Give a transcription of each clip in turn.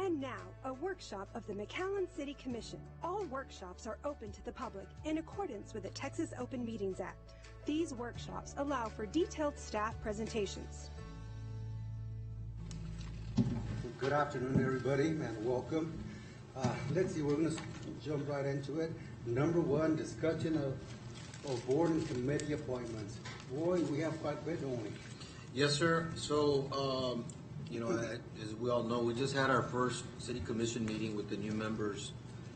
And now, a workshop of the McAllen City Commission. All workshops are open to the public in accordance with the Texas Open Meetings Act. These workshops allow for detailed staff presentations. Good afternoon, everybody, and welcome. Let's see, we're going to jump right into it. Number one, discussion of board and committee appointments. Boy, we have quite a bit, don't we? Yes, sir. So, as we all know, we just had our first city commission meeting with the new members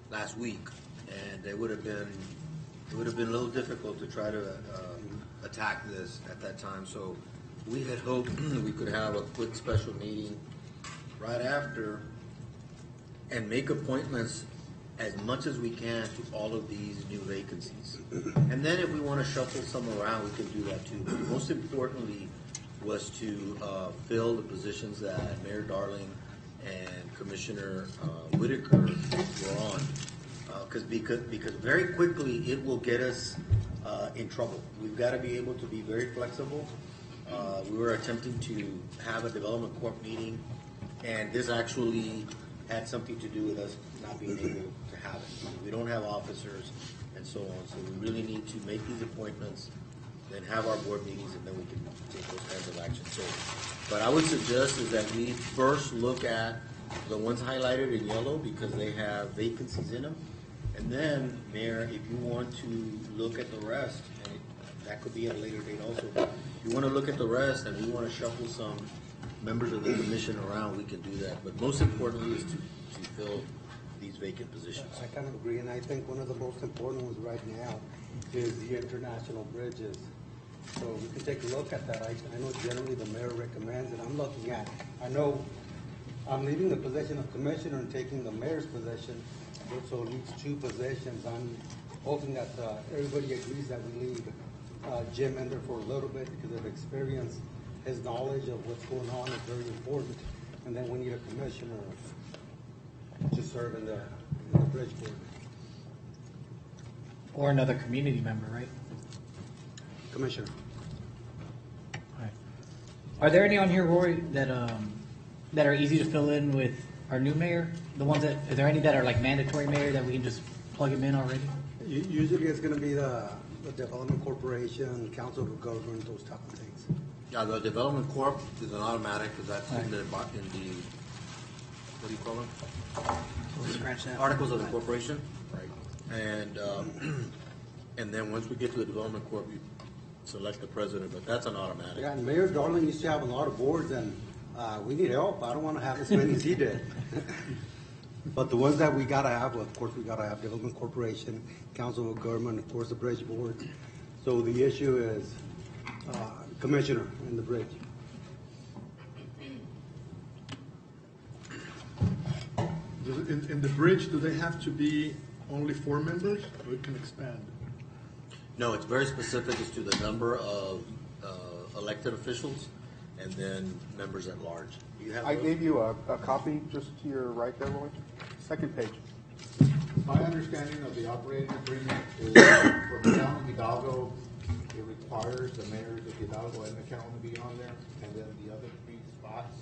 last week, and it would have been a little difficult to try to attack this at that time. So, we had hoped we could have a quick special meeting right after and make appointments as much as we can to all of these new vacancies. And then if we want to shuffle some around, we can do that too. But most importantly was to fill the positions that Mayor Darling and Commissioner Whitaker were on. Because very quickly it will get us in trouble. We've got to be able to be very flexible. We were attempting to have a development corp meeting, and this actually had something to do with us not being able to have it. We don't have officers and so on, so we really need to make these appointments, then have our board meetings, and then we can take those kinds of actions. So, but I would suggest is that we first look at the ones highlighted in yellow because they have vacancies in them, and then, Mayor, if you want to look at the rest, and that could be at a later date also, but if you want to look at the rest and we want to shuffle some members of the commission around, we can do that. But most importantly is to fill these vacant positions. I kind of agree, and I think one of the most important ones right now is the international bridges. So we can take a look at that. I know generally the mayor recommends, and I'm looking at, I know I'm leaving the position of commissioner and taking the mayor's position, so it leaves two positions. I'm hoping that everybody agrees that we leave Jim in there for a little bit because of experience. His knowledge of what's going on is very important, and then we need a commissioner to serve in the bridge board. Or another community member, right? Commissioner. All right. Are there any on here, Roy, that are easy to fill in with our new mayor? The ones that, are there any that are like mandatory mayor that we can just plug him in already? Usually it's going to be the Development Corporation, Council of Government, those type of things. Yeah, the development corp is an automatic because that's in the what do you call them? We'll scratch that. Articles of the corporation, right? And then once we get to the development corp, you select the president, but that's an automatic. Yeah, and Mayor Darling used to have a lot of boards, and we need help. I don't want to have as many as he did. But the ones that we got to have, of course, we got to have Development Corporation, Council of Government, of course, the Bridge Board. So the issue is commissioner in the bridge. In the bridge, do they have to be only 4 members, or it can expand? No, it's very specific as to the number of elected officials and then members at large. You have I gave you a copy just to your right there, Roy. Second page. My understanding of the operating agreement is for Macallan Hidalgo, it requires the mayors of Hidalgo and Macallan to be on there, and then the other 3 spots,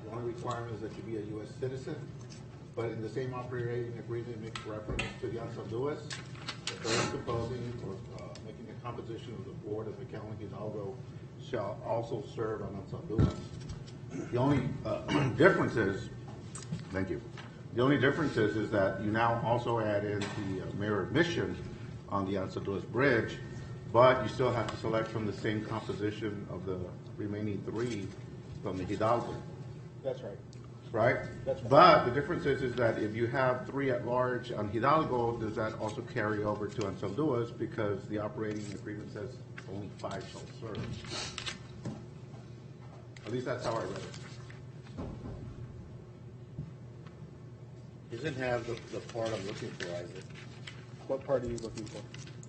the only requirement is that you be a U.S. citizen. But in the same operating agreement, it makes reference to the Untitled that they're proposing or making a composition of the board of Macallan Hidalgo shall also serve on Untitled. The only difference is, thank you. The only difference is that you now also add in the mayor of Mission on the Untitled Bridge, but you still have to select from the same composition of the remaining 3 from the Hidalgo. That's right. Right? That's right. But the difference is that if you have 3 at large on Hidalgo, does that also carry over to Untitled? Because the operating agreement says only 5 shall serve. At least that's how I read it. It doesn't have the part I'm looking for, Isaac, What part are you looking for?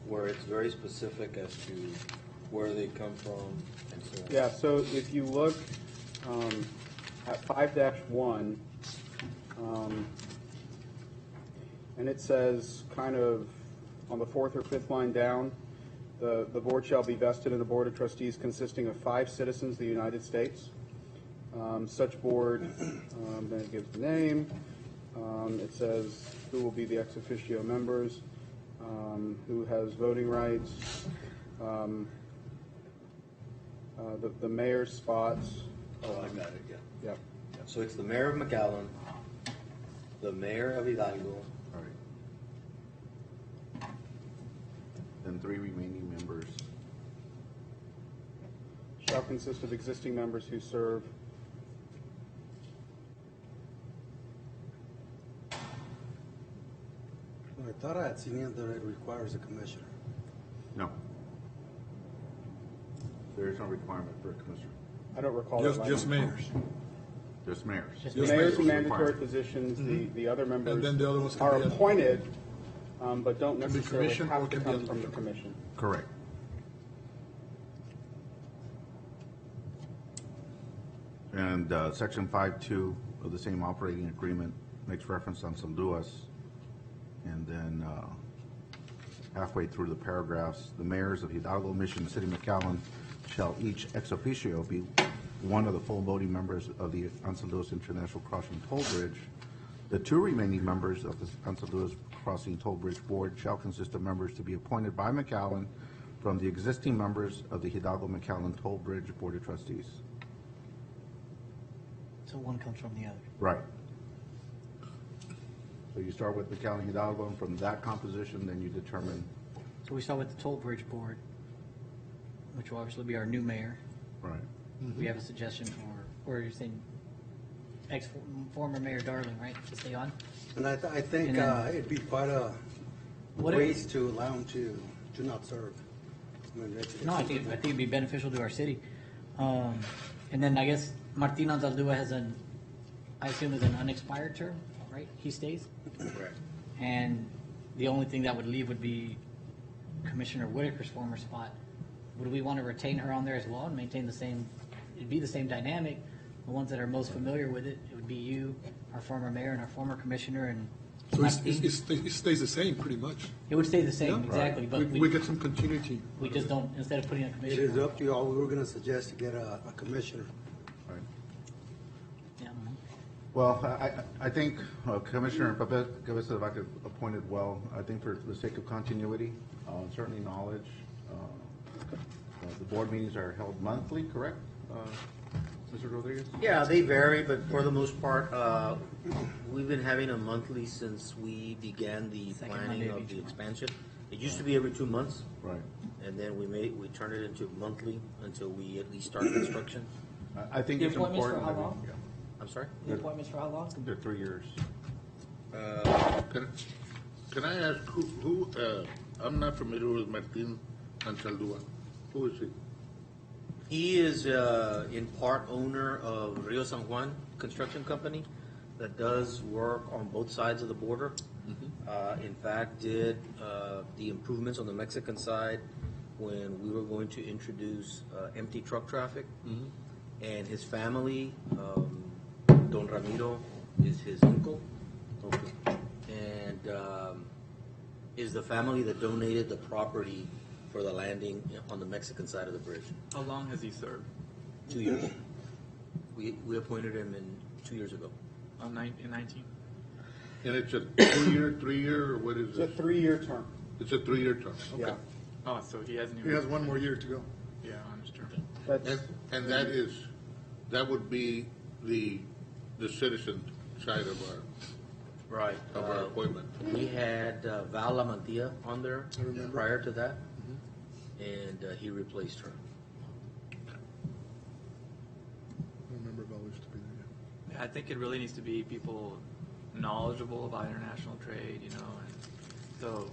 where it's very specific as to where they come from and so on. Yeah, so if you look at 5-1, and it says kind of on the 4th or 5th line down, the board shall be vested in a board of trustees consisting of 5 citizens of the United States. Such board, then it gives the name. It says who will be the ex officio members, who has voting rights, the mayor's spots. Oh, I got it, yeah. Yep. So it's the mayor of McAllen, the mayor of Hidalgo, All right. Then 3 remaining members. Shall consist of existing members who serve. I thought I had seen it that it requires a commissioner. No. There is no requirement for a commissioner. I don't recall. Just, that just language. mayors. Just mayors. Just The Just mayors are mayors. mandatory Required. positions. The other members And then the other ones can are be- appointed, but don't Can be necessarily commission or have to can be come other from the people. commission. Correct. And Section 5.2 of the same operating agreement makes reference on some duas. And then halfway through the paragraphs, the mayors of Hidalgo, Mission, and City of McAllen shall each ex officio be one of the full voting members of the Untitled International Crossing Toll Bridge. The 2 remaining members of the Untitled Crossing Toll Bridge Board shall consist of members to be appointed by McAllen from the existing members of the Hidalgo McAllen Toll Bridge Board of Trustees. So one comes from the other. Right. So you start with McAllen Hidalgo, and from that composition, then you determine, So we start with the toll bridge board, which will obviously be our new mayor. right. We have a suggestion for, or you're saying former Mayor Darling, right, to stay on? And I think And then- it'd be quite a What if- waste to allow him to not serve. I mean, No, I think it'd be beneficial to our city. And then I guess Martin Anzaldúa has I assume is an unexpired term, right? He stays? correct. And the only thing that would leave would be Commissioner Whitaker's former spot. Would we want to retain her on there as well and maintain the same, it'd be the same dynamic? The ones that are most familiar with it, it would be you, our former mayor, and our former commissioner, and So Martin. it stays the same, pretty much. It would stay the same, Yeah. exactly, but We get some continuity. we just don't, instead of putting a It is commissioner. up to you all. We were gonna suggest to get a commissioner. Right. Yeah, I don't know. Well, I think Commissioner Cabeza Vaca appointed well. I think for the sake of continuity, certainly knowledge. The board meetings are held monthly, correct? Mr. Rodriguez? Yeah, they vary, but for the most part, we've been having a monthly since we began the Second planning Monday of of each the month. expansion. It used to be every 2 months, Right. and then we turned it into monthly until we at least start construction. I think The it's appointments for important. how long? I'm sorry? The appointments for how long? They're 3 years. Can I ask who, I'm not familiar with Martin Anzaldúa. Who is he? He is in part owner of Rio San Juan Construction Company that does work on both sides of the border. In fact, did the improvements on the Mexican side when we were going to introduce empty truck traffic. And his family, Don Ramiro, is his uncle. And is the family that donated the property for the landing on the Mexican side of the bridge. How long has he served? 2 years. We appointed him in 2 years ago. In 19? And it's a 2-year, 3-year, or what is It's a it? 3-year term. It's a 3-year term. Yeah. Okay. Oh, so he hasn't even. He has one more year to go. Yeah, understood. That's, And that would be the citizen side of Right. our appointment. We had Val Lamantia on there prior to that, and he replaced her. I remember Val used to be there. Yeah, I think it really needs to be people knowledgeable about international trade, you know, and so.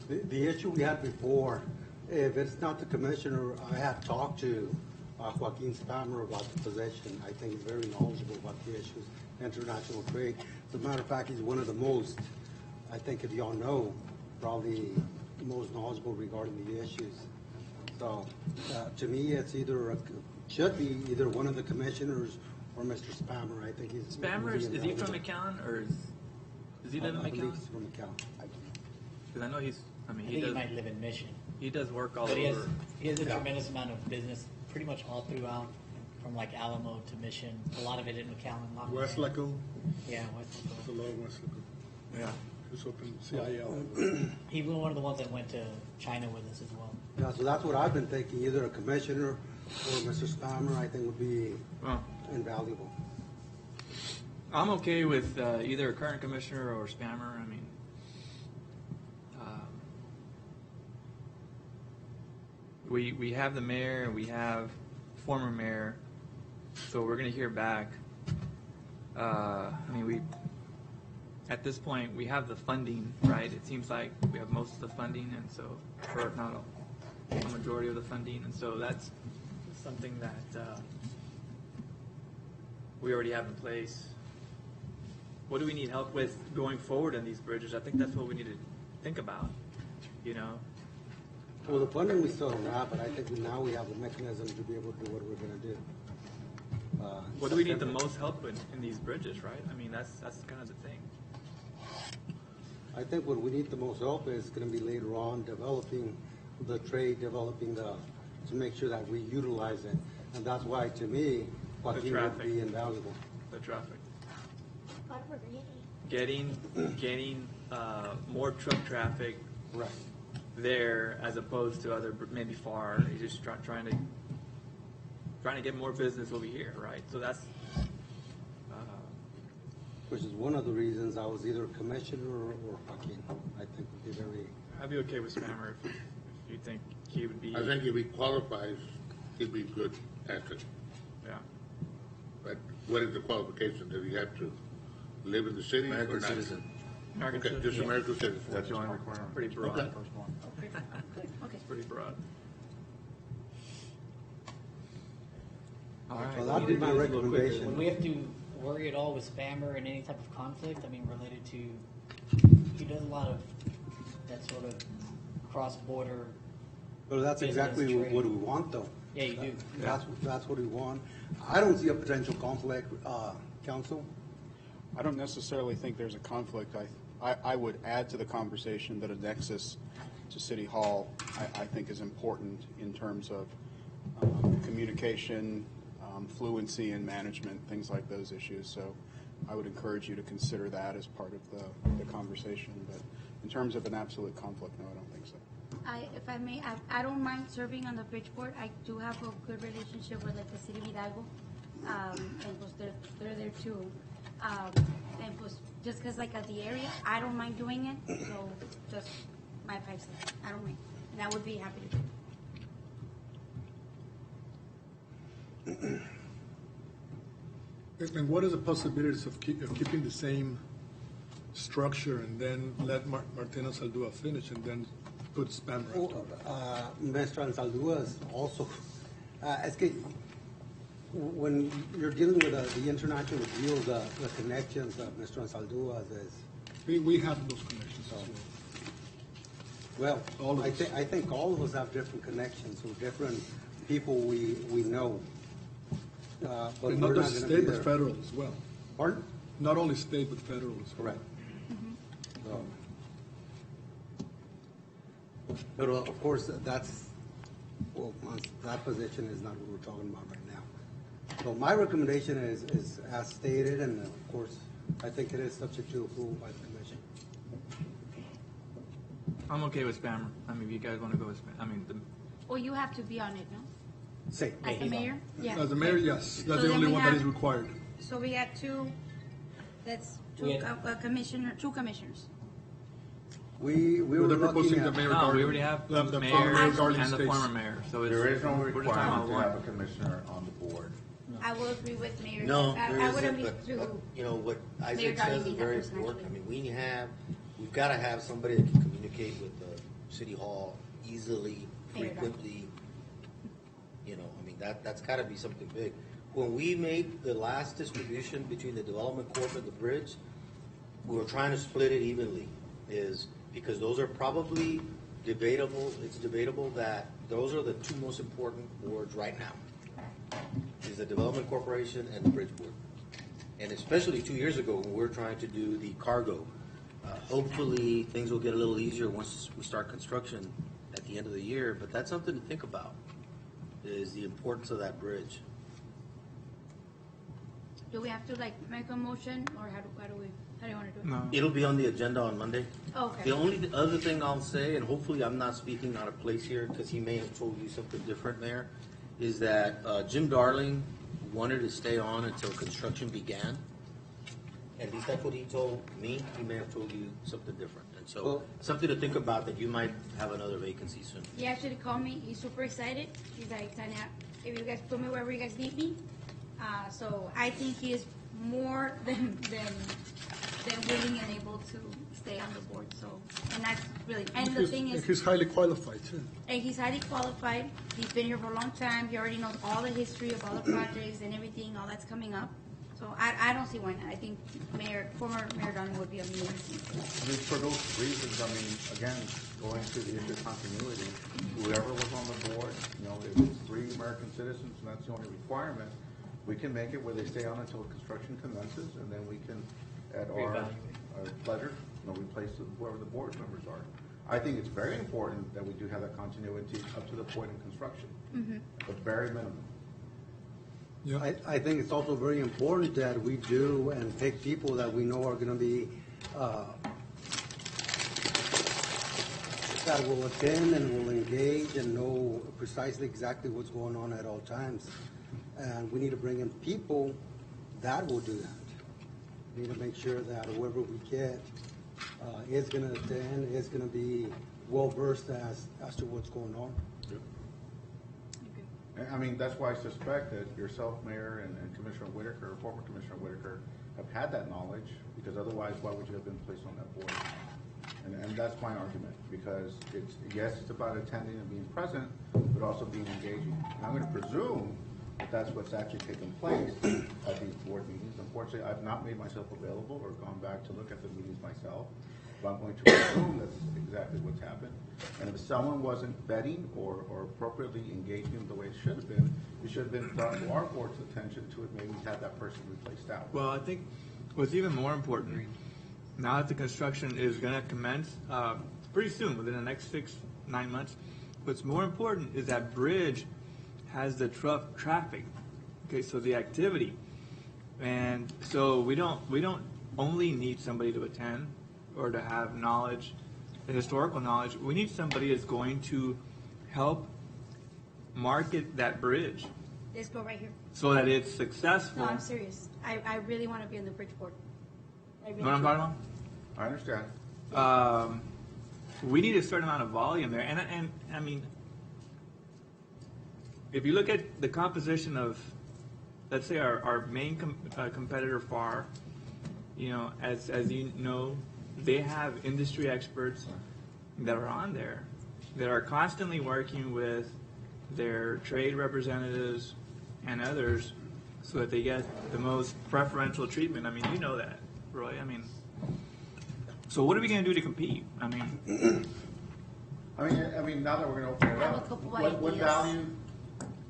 The issue we had before, if it's not the commissioner, I have talked to Joaquin Spammer about the position. I think he's very knowledgeable about the issues, international trade. As a matter of fact, he's one of the most, I think if y'all know, probably the most knowledgeable regarding the issues. So, to me, it's should be either one of the commissioners or Mr. Spammer. I think he's. Spammer, is he from McAllen, or does he live in I believe McAllen? he's from McAllen. Because I know he I does. think he might live in Mission. He does work all But he has over. a tremendous amount of business pretty much all throughout from like Alamo to Mission. A lot of it in McAllen. West Laco, Yeah, West it's a Laco. lot of West Laco. Yeah. It's open CIL. He was one of the ones that went to China with us as well. Yeah, so that's what I've been thinking, either a commissioner or Mr. Spammer, I think would be Well, invaluable. I'm okay with either a current commissioner or spammer. I mean, we have the mayor, we have former mayor, so we're going to hear back. I mean, we at this point we have the funding, right? It seems like we have most of the funding, and so or if not a majority of the funding, and so that's something that we already have in place. What do we need help with going forward in these bridges? I think that's what we need to think about, you know? Well, the funding we still don't have, but I think now we have the mechanism to be able to do what we're gonna do. What do we need the most help with in these bridges, right? I mean, that's kind of the thing. I think what we need the most help is gonna be later on developing the trade, developing to make sure that we utilize it. And that's why, to me, Joaquin would traffic. be invaluable. The traffic. Getting more truck traffic Right. there as opposed to other maybe far. You're just trying to get more business over here, right? So that's Which is one of the reasons I was either commissioner or Joaquin. I think would be very. I'd be okay with Spammer if you think he would be. I think if he qualifies, he'd be good asset. Yeah. But what is the qualification? Does he have to live in the city or American not? citizen. American Okay, citizen. just American citizen. That's the only requirement. Pretty broad. Okay. Okay. It's pretty broad. All Well, right. that'd we be my need to do this a little quicker. recommendation. Would we have to worry at all with Spammer and any type of conflict? I mean, related to, he does a lot of that sort of cross-border. But that's Business exactly trade. what we want, though. Yeah, you do. That's what we want. I don't see a potential conflict, council. I don't necessarily think there's a conflict. I would add to the conversation that a nexus to City Hall, I think is important in terms of communication, fluency in management, things like those issues. So I would encourage you to consider that as part of the conversation. But in terms of an absolute conflict, no, I don't think so. If I may, I don't mind serving on the bridge board. I do have a good relationship with like the city of Hidalgo, and pues they're there too. And pues just because like of the area, I don't mind doing it. So just my 5 cents, I don't mind, and I would be happy to do it. And what are the possibilities of keeping the same structure and then let Martinez Aldua finish and then put Spammer after? Mr. Ansaldúa is also, es que when you're dealing with the international deals, the connections of Mr. Ansaldúa is, We have those connections as well. well, I think all of us have different connections with different people we know. But And we're not not just gonna be state, but there. federal as well. Pardon? Not only state, but federal as well. Correct. But of course, that position is not what we're talking about right now. So my recommendation is as stated, and of course, I think it is subject to approval by the commission. I'm okay with Spammer. I mean, if you guys want to go with Spammer, I mean, Well, you have to be on it, no? Say. As the mayor? Yeah. As the mayor, yes, So that's the then only we one that have- is required. So we had two, that's We two had- two commissioners. We were They're looking proposing at. the mayor. no, we Garland. already have The the former mayor Mayor and Garland the states. former mayor. So it's, There is no we're just talking requirement about to one. have a commissioner on the board. I will agree with Mayor. No, I there wouldn't isn't, be but, too. you know, what Mayor Isaac Garland says is need that very person, important. I actually. mean, we've gotta have somebody that can communicate with the city hall easily, Mayor Garland. frequently. You know, I mean, that's gotta be something big. When we made the last distribution between the development corp and the bridge, we were trying to split it evenly, is because those are probably debatable, it's debatable that those are the two most important boards right now, is the Development Corporation and the Bridge Board. And especially 2 years ago, when we were trying to do the cargo, hopefully, things will get a little easier once we start construction at the end of the year, but that's something to think about, is the importance of that bridge. do we have to like make a motion, or how do you want to do it? No. It'll be on the agenda on Monday. Okay. The only other thing I'll say, and hopefully I'm not speaking out of place here, because he may have told you something different there, is that Jim Darling wanted to stay on until construction began. At least that's what he told me. He may have told you something different. And so, Well- something to think about, that you might have another vacancy soon. He actually called me. He's super excited. He's like, Tanya, if you guys put me wherever you guys need me. So I think he is more than willing and able to stay on the board. So, and that's really, and the thing is, He's highly qualified, too. and he's highly qualified. He's been here for a long time. He already knows all the history of all the projects and everything, all that's coming up. So I don't see why not. I think former Mayor Donald would be amazing. I mean, for those reasons, I mean, again, going to the issue of continuity, whoever was on the board, you know, if it's 3 American citizens and that's the only requirement, we can make it where they stay on until construction commences, and then we can, at our pleasure, you know, replace whoever the board members are. I think it's very important that we do have that continuity up to the point of construction, the very minimum. Yeah. I think it's also very important that we do and pick people that we know are gonna be, that will attend and will engage and know precisely exactly what's going on at all times. And we need to bring in people that will do that. We need to make sure that whoever we get is gonna attend, is gonna be well-versed as to what's going on. I mean, that's why I suspect that yourself, Mayor, and Commissioner Whitaker, former Commissioner Whitaker, have had that knowledge, because otherwise, why would you have been placed on that board? And that's my argument, because it's, yes, it's about attending and being present, but also being engaging. And I'm gonna presume that that's what's actually taken place at these board meetings. Unfortunately, I've not made myself available or gone back to look at the meetings myself, but I'm going to assume that's exactly what's happened. And if someone wasn't vetting or appropriately engaging the way it should have been, it should have been brought to our board's attention to maybe have that person replaced out. Well, I think what's even more important, now that the construction is going to commence pretty soon, within the next 6-9 months, what's more important is that bridge has the traffic, okay, so the activity. And so we don't only need somebody to attend or to have knowledge, the historical knowledge. We need somebody that's going to help market that bridge Let's go right here. so that it's successful. No, I'm serious. I really want to be on the bridge board. I really You know what I'm do. talking I understand. about? We need a certain amount of volume there. And I mean, if you look at the composition of, let's say, our main competitor, FAR, you know, as you know, they have industry experts that are on there that are constantly working with their trade representatives and others so that they get the most preferential treatment. I mean, you know that, Roy. I mean, so what are we going to do to compete? I mean, I mean, now that we're going to open it I have a up, couple what ideas. value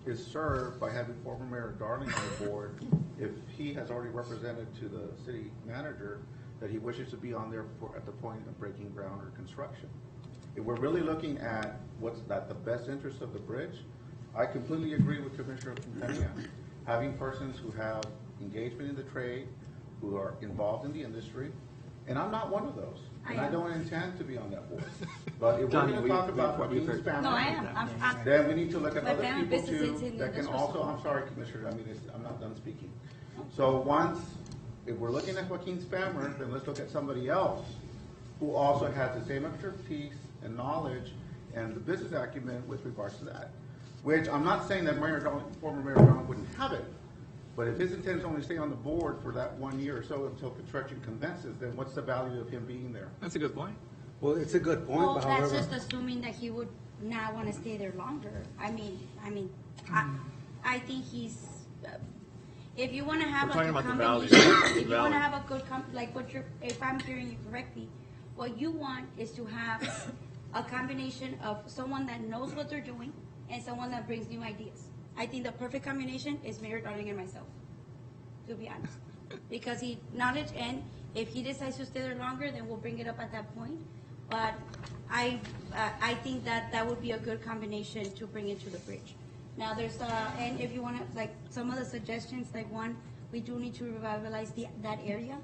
is served by having former Mayor Darling on the board if he has already represented to the city manager that he wishes to be on there at the point of breaking ground or construction? If we're really looking at what's the best interest of the bridge, I completely agree with Commissioner Quintana. Having persons who have engagement in the trade, who are involved in the industry, and I'm not one of those, and I don't intend to be on that board. But if we're Johnny, going to talk about Joaquin No, I am. Spammer, then we need to look at My other family people business is too in the that can industrial also, zone. I'm sorry, Commissioner, I mean, I'm not done speaking. So once, if we're looking at Joaquin Spammer, then let's look at somebody else who also has the same expertise and knowledge and the business acumen with regards to that. Which I'm not saying that former Mayor Donald wouldn't have it, but if his intent is only to stay on the board for that 1 year or so until construction commences, then what's the value of him being there? that's a good point. Well, it's a good point, Well, but that's however. just assuming that he would not want to stay there longer. I mean, I think he's. If you want to have We're like a talking about the value. combination, if you Value. want to have a good like what you're, if I'm hearing you correctly, what you want is to have a combination of someone that knows what they're doing and someone that brings new ideas. I think the perfect combination is Mayor Darling and myself, to be honest, because he knowledge, and if he decides to stay there longer, then we'll bring it up at that point. But I think that would be a good combination to bring into the bridge. Now there's and if you want to, like, some of the suggestions, like one we do need to revitalize that area.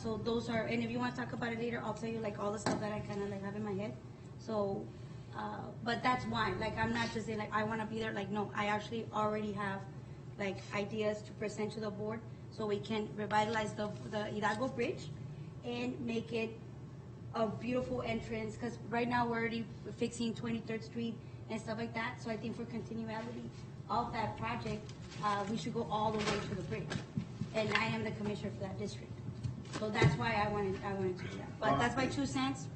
So those are, and if you want to talk about it later, I'll tell you like all the stuff that I kind of like have in my head. So, but that's why, like, I'm not just saying like, I want to be there. Like, no, I actually already have like ideas to present to the board so we can revitalize the Hidalgo Bridge and make it a beautiful entrance. Because right now we're already fixing 23rd Street and stuff like that. So I think for continuality of that project, we should go all the way to the bridge. And I am the commissioner for that district. So that's why I wanted to do that. But that's my 2 cents.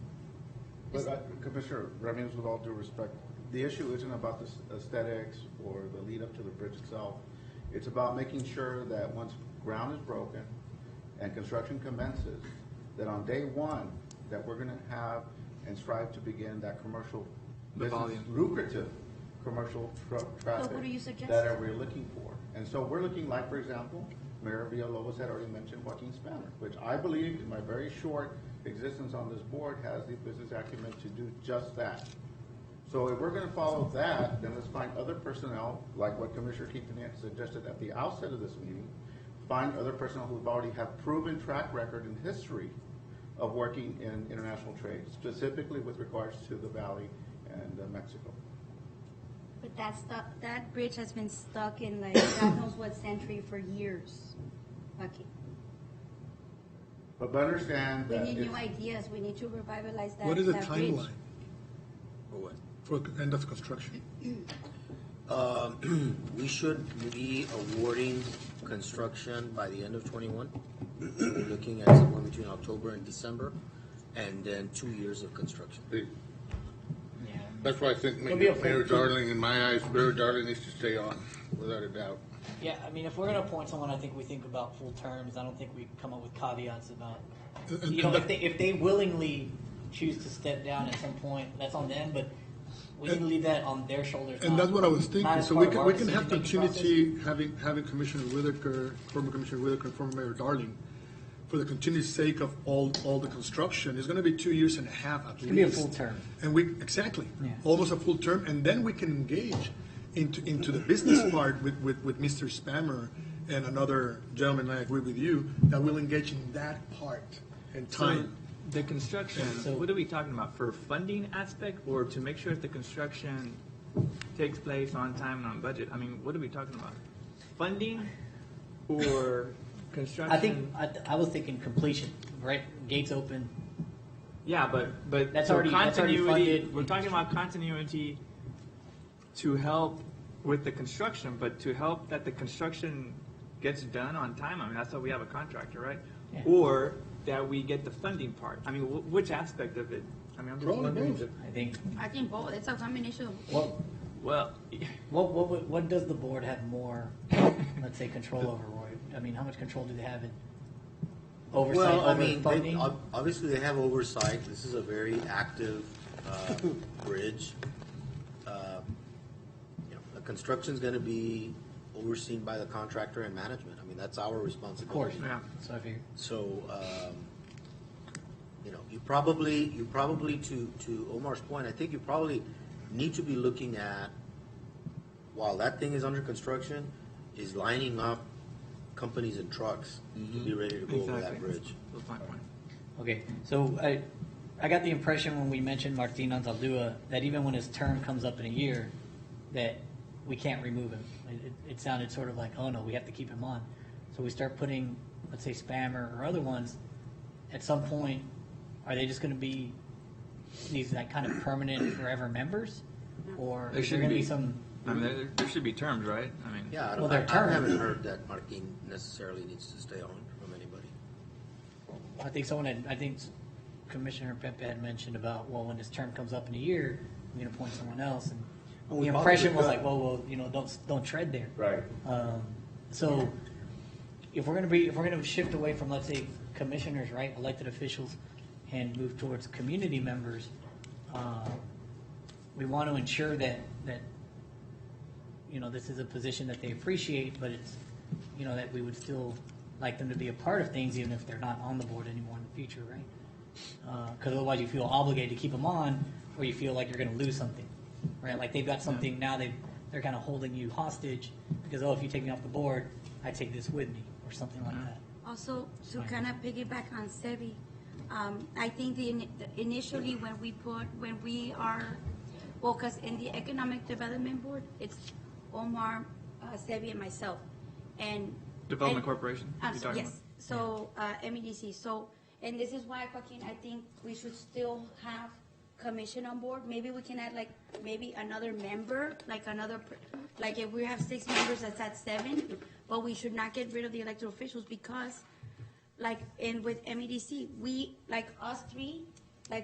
But Commissioner Ramirez, with all due respect, the issue isn't about the aesthetics or the lead up to the bridge itself. It's about making sure that once ground is broken and construction commences, that on day one, that we're gonna have and strive to begin that commercial business, lucrative commercial traffic who do you suggest? that we're looking for. And so we're looking like, for example, Mayor Villalobos had already mentioned Joaquin Spanner, which I believe in my very short existence on this board has the business acumen to do just that. So if we're gonna follow that, then let's find other personnel, like what Commissioner Quintanilla suggested at the outset of this meeting, find other personnel who've already have proven track record and history of working in international trade, specifically with regards to the Valley and Mexico. But that bridge has been stuck in like God knows what century for years. Okay. But understand We that need if, new ideas. We need to revitalize that. What is the that bridge. timeline For what? for end of construction? We should be awarding construction by the end of 21. We're looking at somewhere between October and December, and then 2 years of construction. That's why I think It'll be a Mayor full- Darling, in my eyes, Mayor Darling needs to stay on, without a doubt. Yeah, I mean, if we're gonna appoint someone, I think we think about full terms. I don't think we come up with caveats about, you know, if they willingly choose to step down at some point, that's on them, but we need to leave that on their shoulders. And not- that's what I was not thinking. as So part we of our can have decision-making process. continuity, having Commissioner Whitaker, former Commissioner Whitaker, and former Mayor Darling, for the continued sake of all the construction. It's going to be 2.5 years at least. It's gonna be a full term. And exactly, Yeah. almost a full term, and then we can engage into the business part with Mr. Spammer and another gentleman. I agree with you that will engage in that part and time. The construction, what are we talking about? For funding aspect or to make sure that the construction takes place on time and on budget? I mean, what are we talking about? Funding or construction? I think, I was thinking completion, right? Gates open. Yeah, but That's for already continuity, funded. we're talking about continuity to help with the construction, but to help that the construction gets done on time. I mean, that's how we have a contractor, right? Yeah. Or that we get the funding part. I mean, which aspect of it? I mean, I'm just Probably wondering. both. I think both. It's a combination of Well, Well, what does the board have more, let's say, control over, Roy? I mean, how much control do they have in oversight Well, I over mean, funding? obviously they have oversight. This is a very active bridge. The construction's going to be overseen by the contractor and management. I mean, that's our Of course, responsibility. Yeah. so I figured. So, you probably to Omar's point, I think you probably need to be looking at, while that thing is under construction, is lining up companies and trucks to be ready to go over that bridge. That's my point. Okay, so I got the impression when we mentioned Martin Anzaldúa that even when his term comes up in a year, that we can't remove him. It sounded sort of like, oh no, we have to keep him on. So we start putting, let's say, Spammer or other ones. At some point, are they just going to be these like kind of permanent forever members, or There is there should going to be. be some? I mean, there should be terms, right? I mean, Yeah, Well, their I term. haven't heard that Martin necessarily needs to stay on from anybody. I think Commissioner Pepe had mentioned about, well, when his term comes up in a year, we can appoint someone else, and Well, we the impression was possibly like, well, don't tread there. right. So if we're going to shift away from, let's say, commissioners, right, elected officials, and move towards community members, we want to ensure that this is a position that they appreciate, but it's, that we would still like them to be a part of things, even if they're not on the board anymore in the future, right? Because otherwise you feel obligated to keep them on, or you feel like you're going to lose something, right? Like they've got something now, they're kind of holding you hostage because, if you take me off the board, I take this with me. or something like that. Also, to kind of piggyback on Sebi, I think initially when we are, well, because in the Economic Development Board, it's Omar, Sebi, and myself, and Development Corporation. Yes. So MEDC. So, and this is why, Joaquin, I think we should still have commission on board. Maybe we can add maybe another member, like if we have 6 members, that's at 7. But we should not get rid of the elected officials because, with MEDC, we, us 3,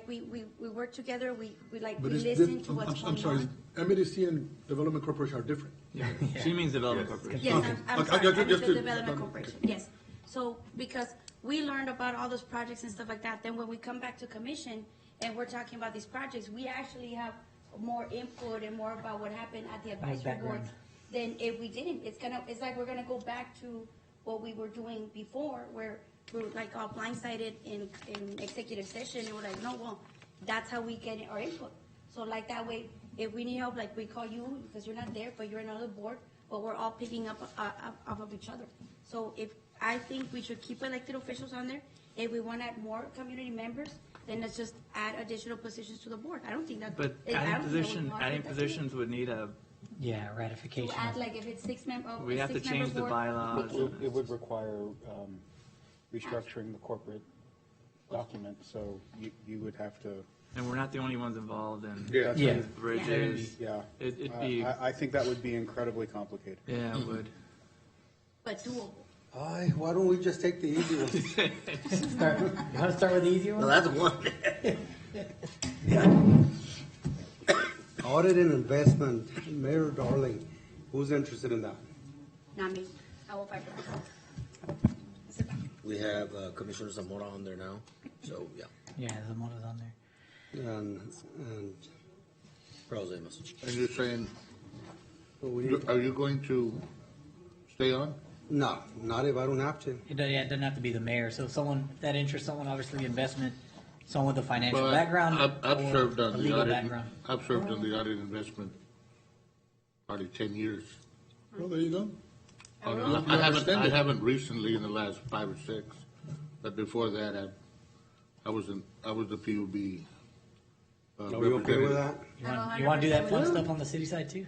we work together, we listen to what's going on. I'm sorry, MEDC and Development Corporation are different. Yeah. She means Development Corporation. Yes, I'm sorry, I meant the Development Corporation, yes. So, because we learned about all those projects and stuff like that, then when we come back to commission and we're talking about these projects, we actually have more input and more about what happened at the advisory boards than if we didn't. It's like we're gonna go back to what we were doing before, where we were all blindsided in executive session, and we're like, no, well, that's how we get our input. So that way, if we need help, we call you because you're not there, but you're another board, but we're all picking up off of each other. So I think we should keep elected officials on there. If we want to add more community members, then let's just add additional positions to the board. I don't think that. But adding positions would need a. Yeah, ratification. To add, if it's 6 members. We have to change the bylaws. It would require restructuring the corporate document, so you would have to. And we're not the only ones involved in bridges. Yeah. It'd be. I think that would be incredibly complicated. Yeah, it would. But doable. Why don't we just take the easy one? You want to start with the easy one? Well, that's one. Audit and investment, Mayor Darling, who's interested in that? Not me. I will fight for myself. We have Commissioner Zamora on there now, so yeah. Yeah, Zamora's on there. And And you're saying, are you going to stay on? No, not if I don't have to. It doesn't have to be the mayor. So someone that interests someone, obviously investment, someone with a financial background. I've served on legal the audit. background. I've served on the audit investment probably 10 years. Well, there you go. I haven't recently in the last 5 or 6, but before that, I was the PUB. Are we okay with that? You want to do that fun stuff on the city side too?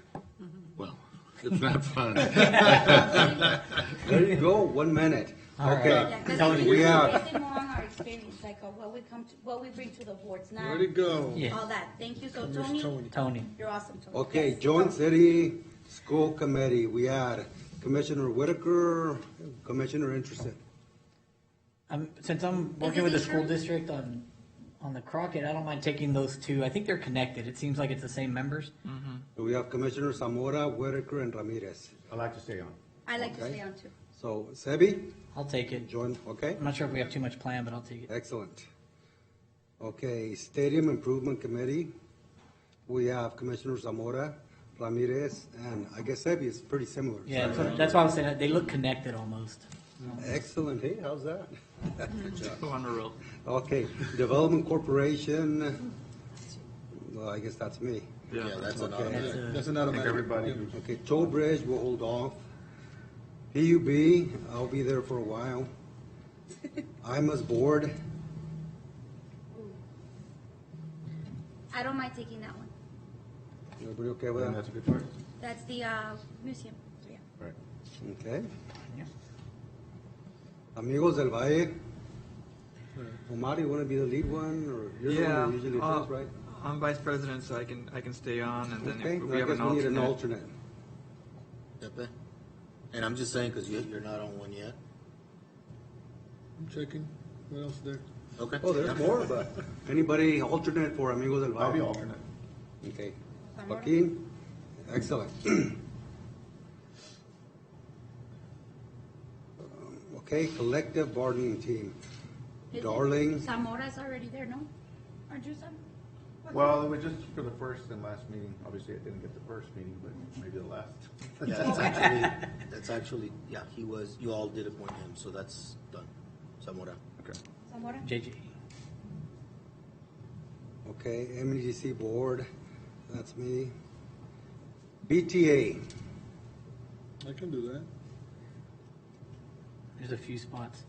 Well, it's not fun. There you go, 1 minute. Okay. Tony, we have. Based more on our experience, what we bring to the boards, not There you go. Yeah. all that. Thank you. So Tony. You're awesome, Tony. Okay, Yes. Joint City School Committee, we had Commissioner Whitaker, Commissioner interested. Since I'm working with the school district on the Crockett, I don't mind taking those 2. I think they're connected. It seems like it's the same members. So we have Commissioner Zamora, Whitaker, and Ramirez. I'd like to stay on. I like to stay on too. So Sebi, I'll take it. join, okay? I'm not sure if we have too much planned, but I'll take it. Excellent. Okay, Stadium Improvement Committee, we have Commissioner Zamora, Ramirez, and I guess Sebi is pretty similar. Yeah, that's why I was saying that they look connected almost. Excellent, hey, how's that? Good job. Go on a roll. Okay, Development Corporation, well, I guess that's me. Yeah, that's an Okay. automatic. That's an automatic. Everybody. Okay, Toll Bridge, we'll hold off. PUB, I'll be there for a while. IMA's board, I don't mind taking that one. everybody okay with And that? that's a good choice. That's the museum. So yeah. Right. Okay. Yeah. Amigos del Valle. Omar, you want to be the lead one, or you're the one that usually does, right? I'm vice president, so I can stay on, and then Okay, if we I have guess an we need an alternate. alternate. Pepe? And I'm just saying, because you're not on one yet. I'm checking. What else is there? Okay. Oh, there's more, but anybody alternate for Amigos del Valle? I'll be alternate. Okay. Joaquin? Excellent. Okay, collective bargaining team. Darling, Zamora's already there, no? Aren't you, Sam? Well, it was just for the first and last meeting. Obviously, I didn't get the first meeting, but maybe the last. Yeah, that's actually, yeah, he was, you all did appoint him, so that's done. Zamora. Okay. Zamora? JJ. okay, MDC board, that's me. BTA, I can do that. There's a few spots.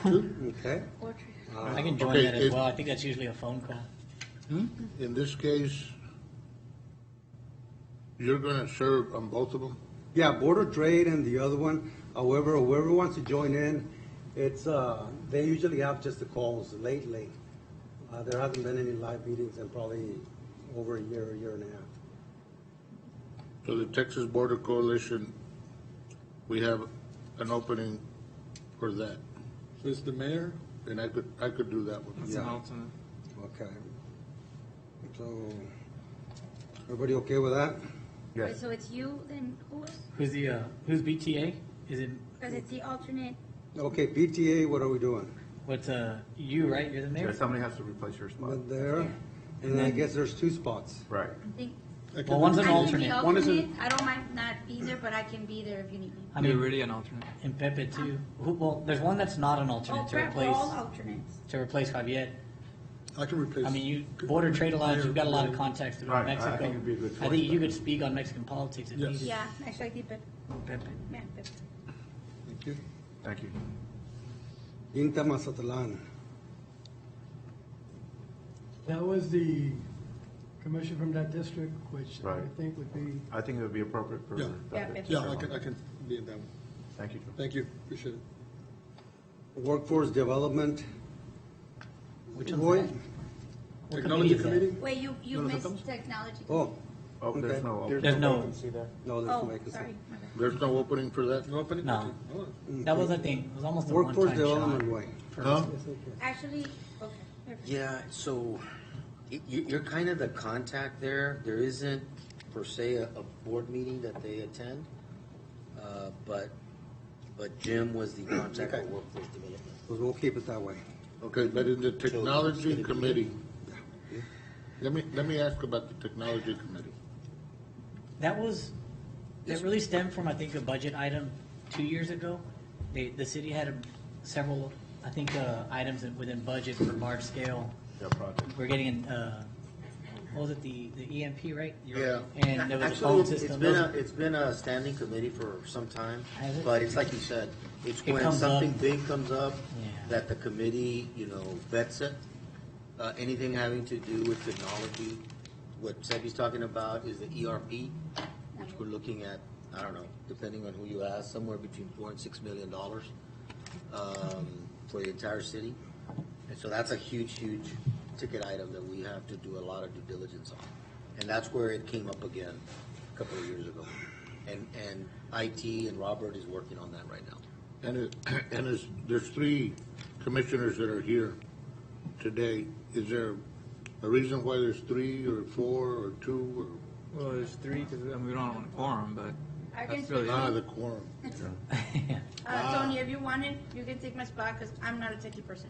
Okay. I can join Okay, that as well. I think that's usually a phone call. In this case, you're gonna serve on both of them? Yeah, Board of Trade and the other one, however, whoever wants to join in, it's, they usually have just the calls lately. There hasn't been any live meetings in probably over a year and a half. So the Texas Border Coalition, we have an opening for that, So it's the mayor? and I could do that one. It's an alternate. Okay. So, everybody okay with that? Okay, so it's you, then who else? Who's BTA? Is it, Because it's the alternate. Okay, PTA, what are we doing? what's, you, right? You're the mayor? Yeah, somebody has to replace your spot. One there, and then I guess there's two spots. Right. I think. Well, one's an I can be alternate. One is an- alternate. I don't mind not being there, but I can be there if you need me. I You're mean, already an alternate. and Pepe too. Well, there's one that's not an Oh, alternate to crap, we're all replace, alternates. Javier. I can replace. I mean, you, Border Trade Alliance, you've got a lot of contacts throughout Right, I Mexico. think it'd be a good I think choice, you though. could speak on Mexican politics if Yes. needed. Yeah, actually, I keep it. Pepe. Yeah, Pepe. Thank you. Thank you. Quinta Mazatlan. That was the commission from that district, which I Right. think would be, I think it would be appropriate for. Yeah. Yeah, Pepe to Yeah, serve I on can, that. be in that one. Thank you, Joe. Thank you, appreciate it. Workforce Development. Which one's Roy? that? What Technology committee is Committee? Wait, you No, missed estamos? technology. Oh, Oh, there's Okay. no. There's no, vacancy there. no, there's no Oh, vacancy. sorry. my bad. There's no opening for that? No opening? No. Okay. Oh, that was, I think, it was almost a Workforce one-time Development, shot. Roy. Huh? Actually, okay. Perfect. Yeah, so you're kind of the contact there. There isn't per se a board meeting that they attend, but Jim was the contact for workforce development. So we'll keep it that way. Okay, but in the Technology Committee, let me ask about the Technology Committee. That really stemmed from, I think, a budget item 2 years ago. The city had several, I think, items within budget for large scale. Yeah, project. We're getting, what was it, the EMP, right? Yeah. And there was a Actually, phone it's system. it's been a standing committee for some time, Has it? but it's like you said, it's It when comes something up. big comes up Yeah. that the committee, vets it. Anything having to do with technology, what Sebi's talking about is the ERP, which we're looking at, I don't know, depending on who you ask, somewhere between $4 and $6 million for the entire city. And so that's a huge ticket item that we have to do a lot of due diligence on. And that's where it came up again a couple of years ago. And IT and Robert is working on that right now. And there's three commissioners that are here today. Is there a reason why there's 3 or 4 or 2 Well, there's three because we don't want a quorum, but I can that's really speak. it. the quorum? Tony, if you want it, you can take my spot because I'm not a techie person.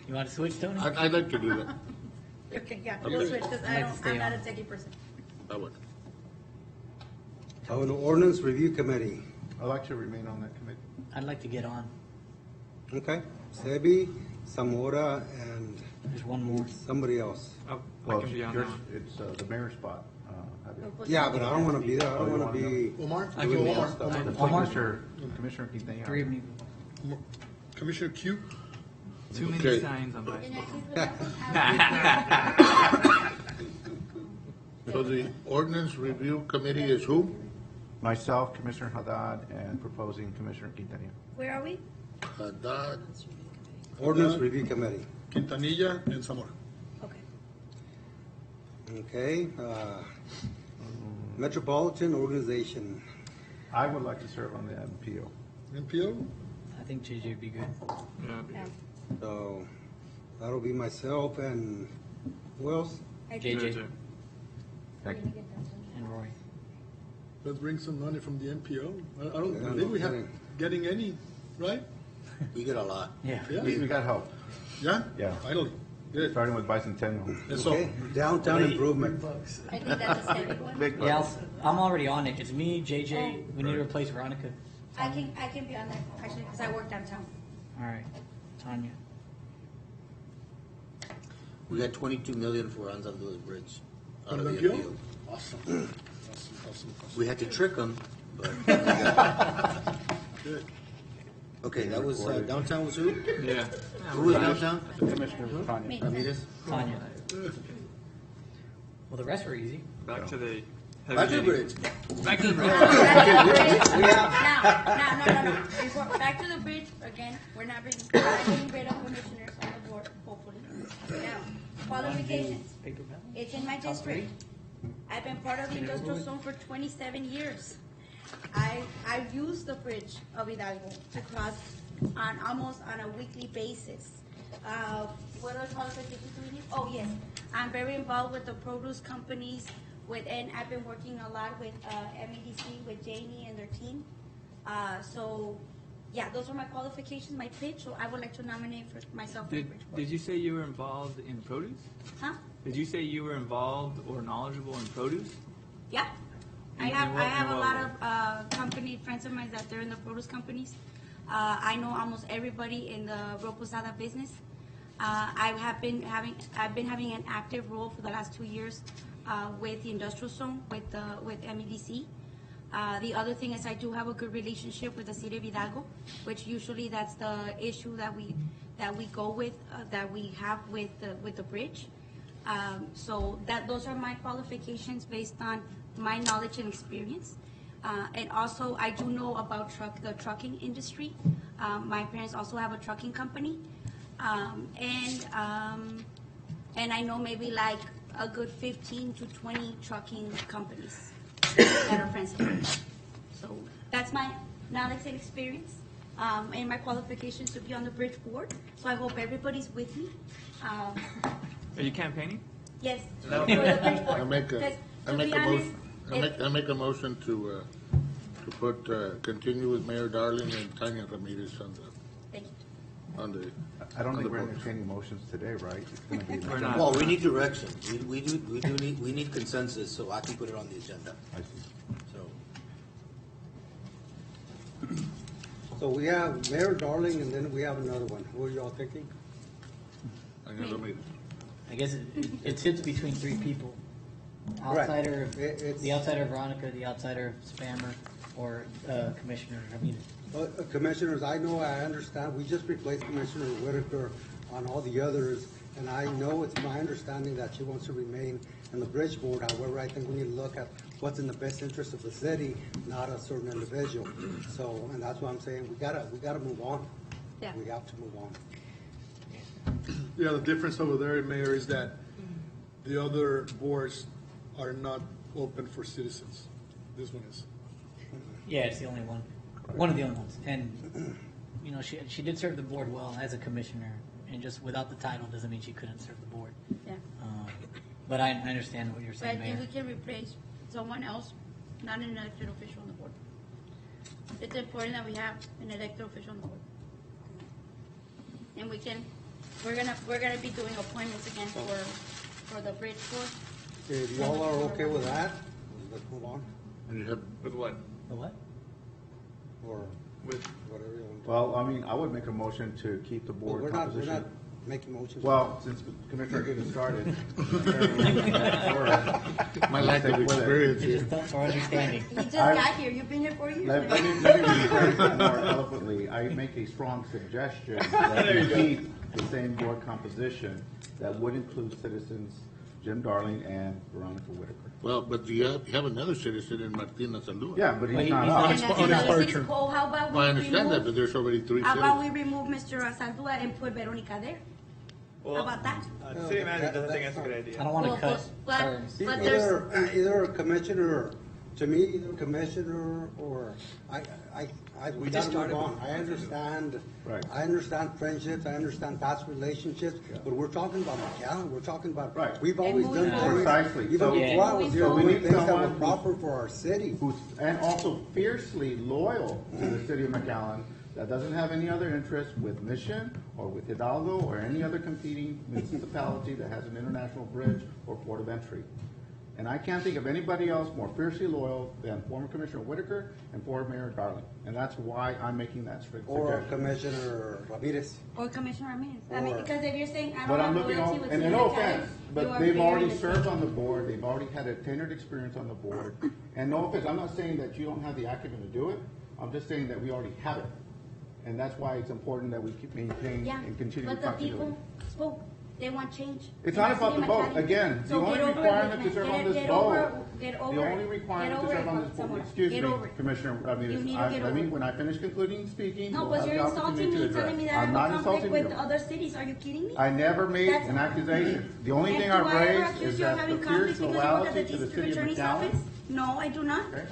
You want to switch, Tony? I'd like to do that. Okay, yeah, you'll switch because I'd like to stay I'm not a on. techie person. I would. An Ordinance Review Committee. I'd like to remain on that committee. I'd like to get on. Okay. Sebi, Zamora, and There's one more. somebody else. I Well, can be on yours, that one. it's the mayor's spot. Javier. Yeah, but I don't want to be there. I Oh, don't you want to wanna be. Omar? I can Omar, be Omar, on Omar. That's Omar? Commissioner Quintanilla. 3 of me. Commissioner Q? Too many Okay. signs on my. Can I please with that one? So the Ordinance Review Committee is who? Myself, Commissioner Haddad, and proposing Commissioner Quintanilla. Where are we? Haddad. Ordinance Review Committee. Quintanilla and Zamora. Okay. Okay. Metropolitan Organization. I would like to serve on the MPO. NPO? I think JJ would be good. Yeah. Yeah. So that'll be myself and who else? I JJ. think JJ. Thank we're you. gonna get that one. And Roy. Let's bring some money from the NPO. I don't Yeah, believe we no have kidding. getting any, right? We get a lot. Yeah. Yeah? We got help, Yeah? Yeah. Finally. Good. starting with bicentennial. That's Okay. all. Downtown Improvement. I think that's a second one. Big Yeah, bucks. I'm already on it. It's me, JJ. We need to replace Veronica. I can be on that actually because I work downtown. All right. Tanya. We got 22 million for Anzal Lewis Bridge out From of the the MPO? appeal. Awesome. Awesome. We had to trick them, but Good. Okay, that was, downtown was who? Yeah. Who was downtown? Commissioner Tanya. Me. Ramirez? Tanya. Well, the rest were easy. Back to the. Back to the bridge. Back to the bridge. No. Back to the bridge, again, we're not getting rid of commissioners on the board, hopefully. Now, qualifications. It's in my district. I've been part of the industrial zone for 27 years. I've used the bridge of Hidalgo to cross almost on a weekly basis. What other qualifications do we need? Oh, yes, I'm very involved with the produce companies, and I've been working a lot with MEDC, with Jamie and their team. So, yeah, those are my qualifications, my pitch. So I would like to nominate for myself for the bridge board. Did you say you were involved in produce? Huh? Did you say you were involved or knowledgeable in produce? Yeah. I In have a what lot way? of company friends of mine that they're in the produce companies. I know almost everybody in the Reposada business. I've been having an active role for the last 2 years with the industrial zone with MEDC. The other thing is I do have a good relationship with the city of Hidalgo, which usually that's the issue that we go with that we have with the bridge. So those are my qualifications based on my knowledge and experience. And also, I do know about the trucking industry. My parents also have a trucking company. And I know maybe like a good 15 to 20 trucking companies that are friends of mine. So that's my knowledge and experience, and my qualifications to be on the bridge board. So I hope everybody's with me. Are you campaigning? Yes, No. for the bridge board. I make Because, a to be honest, I make a motion to put, continue with Mayor Darling and Tanya Ramirez Thank you. on the. I don't think we're entertaining motions today, right? It's gonna be. We're not. Well, we need direction. We need consensus, so I can put it on the agenda. I see. So, So we have Mayor Darling, and then we have another one. Who are y'all thinking? Tanya Ramirez. I guess it sits between three people. Right. Outsider, of- It's- the outsider of Veronica, the outsider of Spammer, or Commissioner Ramirez. Commissioners, I know, I understand, we just replaced Commissioner Whitaker on all the others, and I know it's my understanding that she wants to remain in the bridge board. However, I think we need to look at what's in the best interest of the city, not a certain individual. So, and that's why I'm saying, we gotta move on. Yeah. We have to move on. Yeah, the difference over there, Mayor, is that the other boards are not open for citizens. This one is. Yeah, it's the only one. One of the only ones. And, you know, she did serve the board well as a commissioner, and just without the title doesn't mean she couldn't serve the board. Yeah. But I understand what you're But saying, I think Mayor. we can replace someone else, not an elected official on the board. It's important that we have an elected official on the board. And we're gonna be doing appointments again for the bridge board. If y'all are okay with that, let's move on, And you have, With what? The what? or With whatever you want. Well, I mean, I would make a motion to keep the Well, board we're not composition. making motions. Well, since Commissioner Gill started. my lack of experience You here. just don't, for understanding. You just got here, you've been here 4 years. Let me rephrase it more eloquently. I make a strong suggestion that we keep the same board composition that would include citizens Jim Darling and Veronica Whitaker. Well, but you have another citizen in Martina Salua. Yeah, but But he's he's not not- on. And that's another city. Oh, how about we Well, I understand that, remove, but there's already three how about citizens. we remove Mr. Saldua and put Veronica there? How about that? the city manager doesn't think that's a good I idea. don't want to Well, cut but- terms. but there's, Either a commissioner, to me, either commissioner or, we just gotta move started on. with- I understand, Right. I understand friendships, I understand past relationships, but we're talking about McAllen, we're talking about, Right. we've always And done moving things. Precisely. Even So- before I was here, So we doing need things that were someone proper for our city. who's, and also fiercely loyal to the city of McAllen, that doesn't have any other interest with Mission or with Hidalgo or any other competing municipality that has an international bridge or port of entry. And I can't think of anybody else more fiercely loyal than former Commissioner Whitaker and former Mayor Darling. And that's why I'm making that strict Or suggestion. Commissioner Ramirez. or Commissioner Ramirez. I mean, Or- because if you're saying, I But don't I'm have looking, loyalty with and City no of Cali, offense, you but are they've very already mistaken. served on the board, they've already had a tenured experience on the board. And no offense, I'm not saying that you don't have the acumen to do it, I'm just saying that we already have it. And that's why it's important that we keep maintain Yeah, and continue but to the people continuity. spoke. They want change. It's in not the about city the of vote. McAllen. Again, the So only get over it, requirement to man. serve on this Get vote, over the only requirement to serve on this board, excuse Get me, over it. Commissioner You Ramirez, need to get over it. when I finish concluding speaking, No, we'll but have you're the insulting opportunity to me, address. telling me that I I'm have not a conflict insulting with you. other cities. Are you kidding me? I never made That's- an accusation. The only And thing do I've I ever raised accuse is you of that having the conflicts fierce because you work at loyalty the to the district city of attorney's McAllen. office? No, I do not. Okay.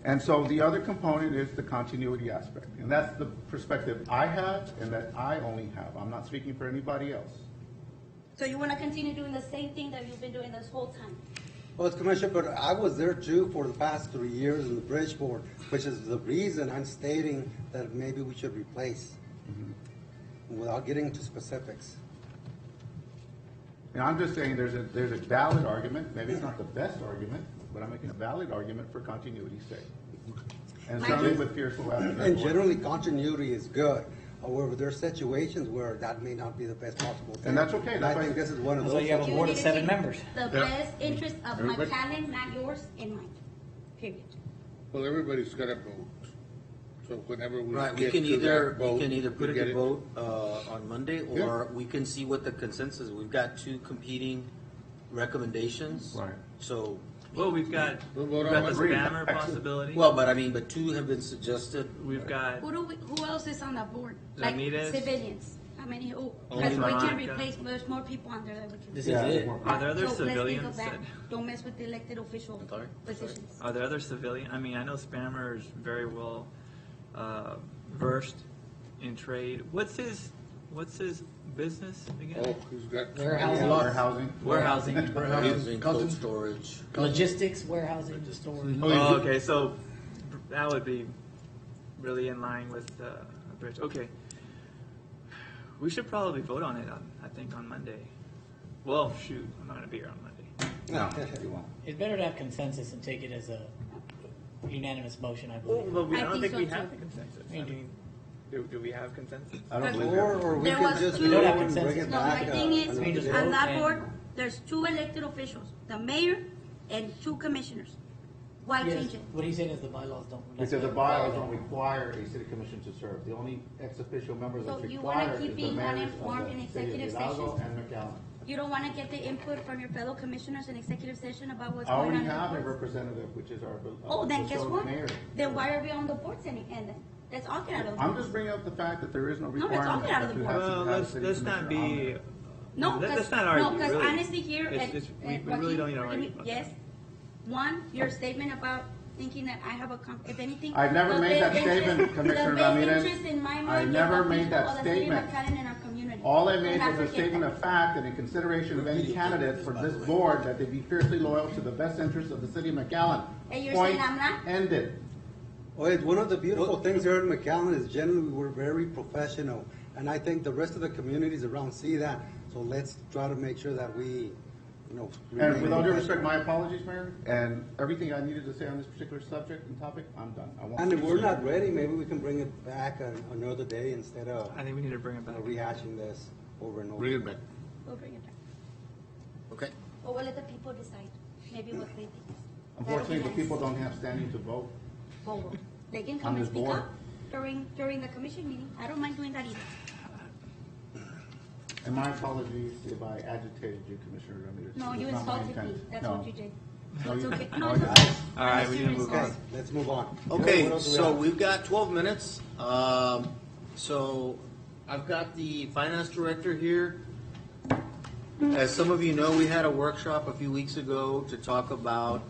And so the other component is the continuity aspect. And that's the perspective I have and that I only have. I'm not speaking for anybody else. So you want to continue doing the same thing that you've been doing this whole time? Well, Commissioner, but I was there too for the past 3 years in the bridge board, which is the reason I'm stating that maybe we should replace, without getting into specifics. And I'm just saying there's a valid argument, maybe it's not the best argument, but I'm making a valid argument for continuity's sake. And certainly with fierce loyalty. And generally, continuity is good. However, there are situations where that may not be the best possible thing. And that's okay. And That's I why- think this is one of That's those. why you have a board of 7 members. The best interest of Everybody- McAllen, not yours, in mind. Period. Well, everybody's got to vote. So whenever we Right, we get can to either, that vote. we can either put we it get to vote, on Monday, or we can see what the consensus, we've got 2 competing recommendations. Right. So, Well, we've got We'll vote the on Monday. spammer possibility. well, but I mean, but 2 have been suggested. We've got Who else is on the board? Like Ramirez. civilians? How many? Who? Only Because we can Veronica. replace, there's more people on there that we can. This Yeah. is it. Are there other So let's think of civilians that. that? Don't mess with the elected official Sorry? positions. Are there other civilian? I mean, I know Spammer is very well versed in trade. What's his business again? Oh, who's got? Warehousing. Warehousing. Warehousing. Warehousing, cold storage. Logistics, warehousing, storage. Oh, okay. So that would be really in line with the bridge. Okay. We should probably vote on it. I think on Monday. Well, shoot, I'm not gonna be here on Monday. No, you won't. It's better to have consensus and take it as a unanimous motion, I believe. Well, I I don't think think we so, have too. the consensus. I mean, Do we have consensus? I don't believe Or, that. or we There can was just two- go We don't have and bring consensus. it No, back. my thing is, we just on vote that and- board, there's 2 elected officials, the mayor and 2 commissioners. Why yes, change it? what he's saying is the bylaws don't. Because the bylaws don't require a city commission to serve. The only ex officio member So that's you wanna required keep is the being mayors uninformed of in the city of executive Hidalgo sessions? and McAllen. You don't want to get the input from your fellow commissioners in executive session about what's I going already on? in have the a boards? representative, which is our. Oh, then guess what? mayor. Then why are we on the boards and then? Let's all get out of the I'm boards. just bringing up the fact that there is no let's all requirement. get out of that the you board. have to Well, have a let's city not commissioner on be. there. No, let's not argue. No, because really. honestly here, We really don't need to argue. Yes. One, your statement about thinking that I have a, if anything. I've never the made that best statement, interest- Commissioner The best Ramirez. interest in my I mind is never the made people that of the city of statement. McAllen and our community. All I Do made not was a forget statement that. of fact that in consideration of any candidates for this board, that they be fiercely loyal to the best interests of the city of McAllen. And you're Point saying I'm not? ended. Well, it's one of the beautiful things here in McAllen is generally we're very professional. And I think the rest of the communities around see that. So let's try to make sure that we, And remain with all due professional. respect, my apologies, Mayor, and everything I needed to say on this particular subject and topic, I'm done. I won't. And if we're not ready, maybe we can bring it back another day instead of I think we need to bring it back. rehashing this over and over. Bring it back. We'll bring it back. Okay. Or we'll let the people decide, maybe what they think. Unfortunately, the That'll be people nice. don't have standing to vote. Well, they can On come and this speak board. up during the commission meeting. I don't mind doing that either. And my apologies if I agitated you, Commissioner Ramirez. No, It you was not my insulted me. intent. That's No. what you did. No, It's you- okay. no, No, you- it's okay. All right, we need to move Serious. on. Let's move on. Okay, What else do we so have? we've got 12 minutes. So I've got the finance director here. As some of you know, we had a workshop a few weeks ago to talk about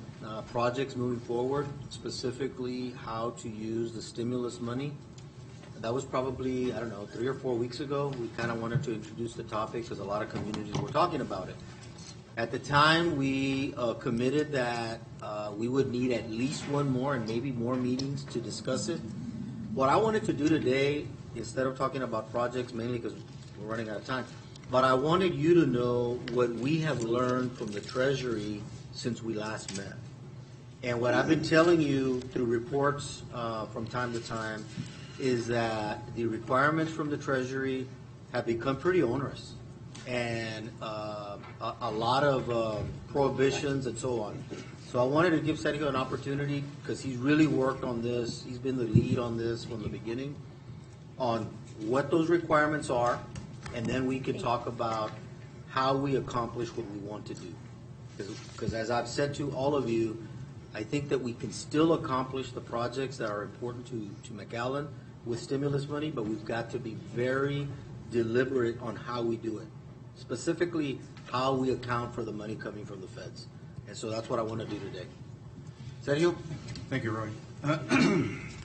projects moving forward, specifically how to use the stimulus money. That was probably, I don't know, 3 or 4 weeks ago. We kind of wanted to introduce the topic because a lot of communities were talking about it. At the time, we committed that we would need at least one more and maybe more meetings to discuss it. What I wanted to do today, instead of talking about projects, mainly because we're running out of time, but I wanted you to know what we have learned from the Treasury since we last met. And what I've been telling you through reports from time to time is that the requirements from the Treasury have become pretty onerous, and a lot of prohibitions and so on. So I wanted to give Sergio an opportunity because he's really worked on this. He's been the lead on this from the beginning. on what those requirements are, and then we can talk about how we accomplish what we want to do. Because as I've said to all of you, I think that we can still accomplish the projects that are important to McAllen with stimulus money, but we've got to be very deliberate on how we do it. Specifically, how we account for the money coming from the feds. And so that's what I want to do today. Sergio? Thank you, Roy.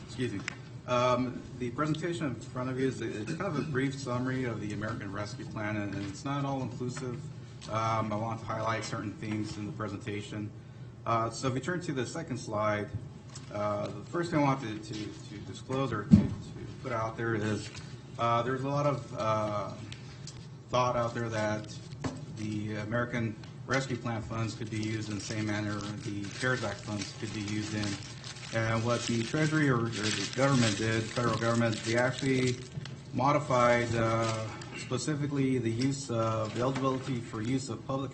Excuse me. The presentation in front of you is it's kind of a brief summary of the American Rescue Plan, and it's not all inclusive. I want to highlight certain themes in the presentation. So if we turn to the second slide, the first thing I want to disclose or to put out there is there's a lot of thought out there that the American Rescue Plan funds could be used in the same manner the CARES Act funds could be used in. And what the Treasury or the government did, federal government, they actually modified specifically the use of the eligibility for use of public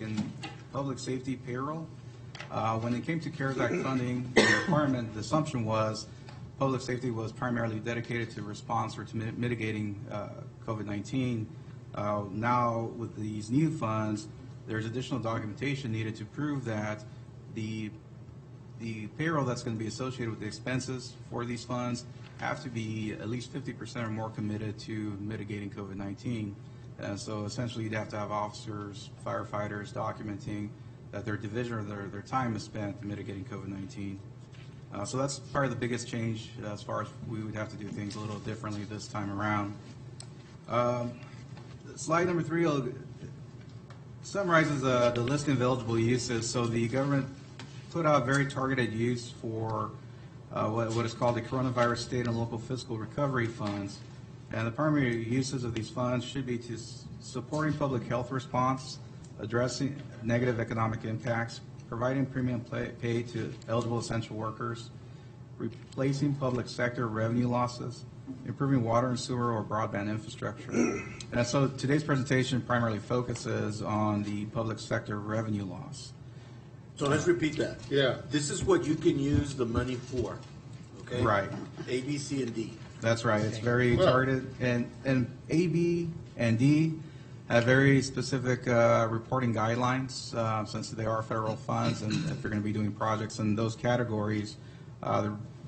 safety payroll. When it came to CARES Act funding, the requirement, the assumption was public safety was primarily dedicated to response or to mitigating COVID-19. Now, with these new funds, there's additional documentation needed to prove that the payroll that's going to be associated with the expenses for these funds have to be at least 50% or more committed to mitigating COVID-19. So essentially, you'd have to have officers, firefighters documenting that their division or their time is spent mitigating COVID-19. So that's probably the biggest change as far as we would have to do things a little differently this time around. Slide number 3 summarizes the listing of eligible uses. So the government put out very targeted use for what is called the Coronavirus State and Local Fiscal Recovery Funds. And the primary uses of these funds should be to supporting public health response, addressing negative economic impacts, providing premium pay to eligible essential workers, replacing public sector revenue losses, improving water and sewer or broadband infrastructure. And so today's presentation primarily focuses on the public sector revenue loss. So let's repeat that. Yeah. This is what you can use the money for, okay? Right. A, B, C, and D. That's right. It's very targeted. And A, B, and D have very specific reporting guidelines since they are federal funds, and if you're going to be doing projects in those categories,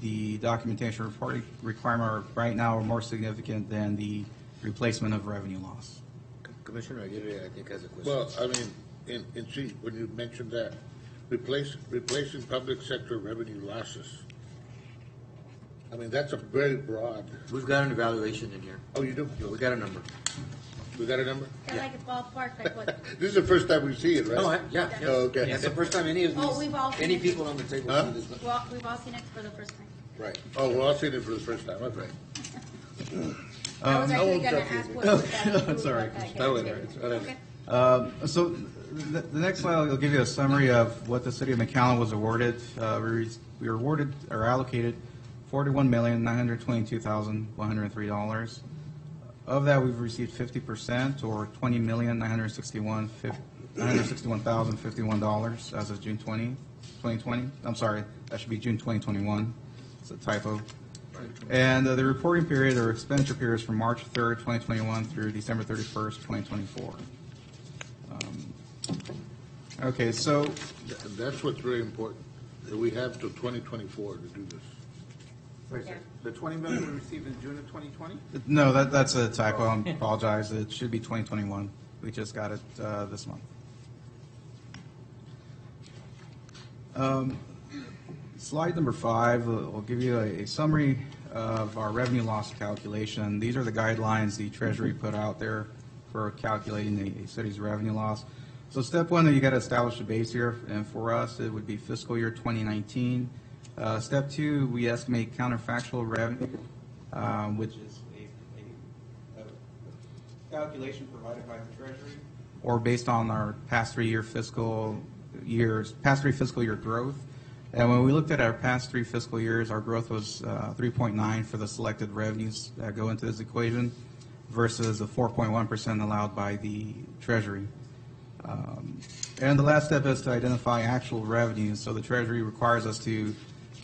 the documentation reporting requirement right now are more significant than the replacement of revenue loss. Commissioner Aguirre, I think, has a question. Well, I mean, in C, when you mentioned that, replacing public sector revenue losses, I mean, that's a very broad. We've got an evaluation in here. Oh, you do? Yeah, we got a number. We got a number? Kind of like a ballpark, like what? This is the first time we see it, right? Oh, yeah. Oh, okay. It's the first time any of these, Oh, we've all seen any it. people on the table Huh? see this. Well, we've all seen it for the first time. Right. Oh, we're all seeing it for the first time, that's right. I was actually gonna ask what was that include, Sorry. but I can't No, say. it's- Okay. So the next slide will give you a summary of what the city of McAllen was awarded. We were awarded or allocated $41,922,103. Of that, we've received 50%, or $20,961,051 as of June 2020. I'm sorry, that should be June 2021. It's a typo. And the reporting period or expenditure period is from March 3rd, 2021 through December 31st, 2024. Okay, so And that's what's very important, that we have till 2024 to do this. Wait, sir, the 20 million we received in June of 2020? no, that's a typo. I apologize. It should be 2021. We just got it this month. Slide number 5 will give you a summary of our revenue loss calculation. These are the guidelines the Treasury put out there for calculating a city's revenue loss. So step 1, you got to establish a base year, and for us, it would be fiscal year 2019. Step 2, we estimate counterfactual revenue, which is a calculation provided by the Treasury, or based on our past 3 fiscal year growth. And when we looked at our past 3 fiscal years, our growth was 3.9 for the selected revenues that go into this equation versus the 4.1% allowed by the Treasury. And the last step is to identify actual revenues. So the Treasury requires us to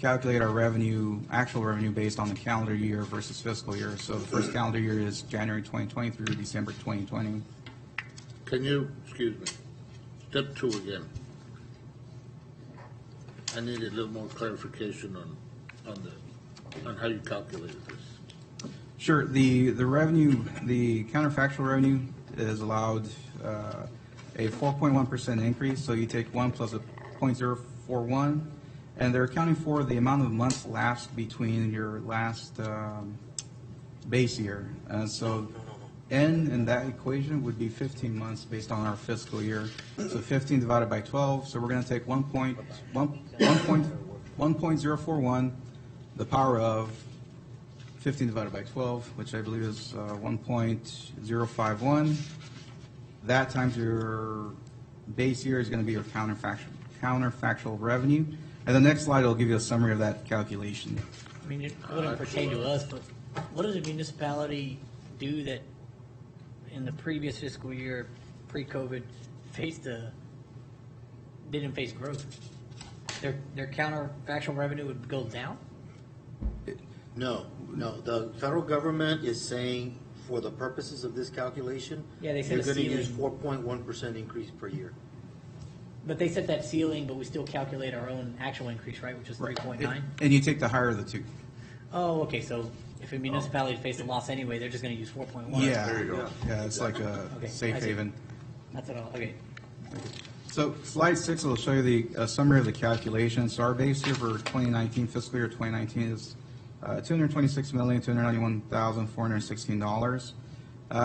calculate our revenue, actual revenue based on the calendar year versus fiscal year. So the first calendar year is January 2020 through December 2020. Can you, excuse me, step 2 again? I need a little more clarification on how you calculated this. Sure. The revenue, the counterfactual revenue is allowed a 4.1% increase. So you take 1 plus a 0.041, and they're accounting for the amount of months lapsed between your last base year. So N in that equation would be 15 months based on our fiscal year. So 15 divided by 12. So we're going to take 1.041, the power of 15 divided by 12, which I believe is 1.051. That times your base year is going to be your counterfactual revenue. And the next slide will give you a summary of that calculation. I mean, it wouldn't pertain to us, but what does a municipality do that in the previous fiscal year, pre-COVID, didn't face growth? Their counterfactual revenue would go down? No. The federal government is saying, for the purposes of this calculation, Yeah, they said they're a going to use ceiling. 4.1% increase per year. But they set that ceiling, but we still calculate our own actual increase, right, which is 3.9? And you take the higher of the two. Oh, okay, so if a municipality faced a loss anyway, they're just going to use 4.1? Yeah, there you go. Yeah, it's like a Okay, safe I see. haven. That's it all, okay. So slide 6 will show you the summary of the calculation. So our base year for 2019, fiscal year 2019 is $226,291,416.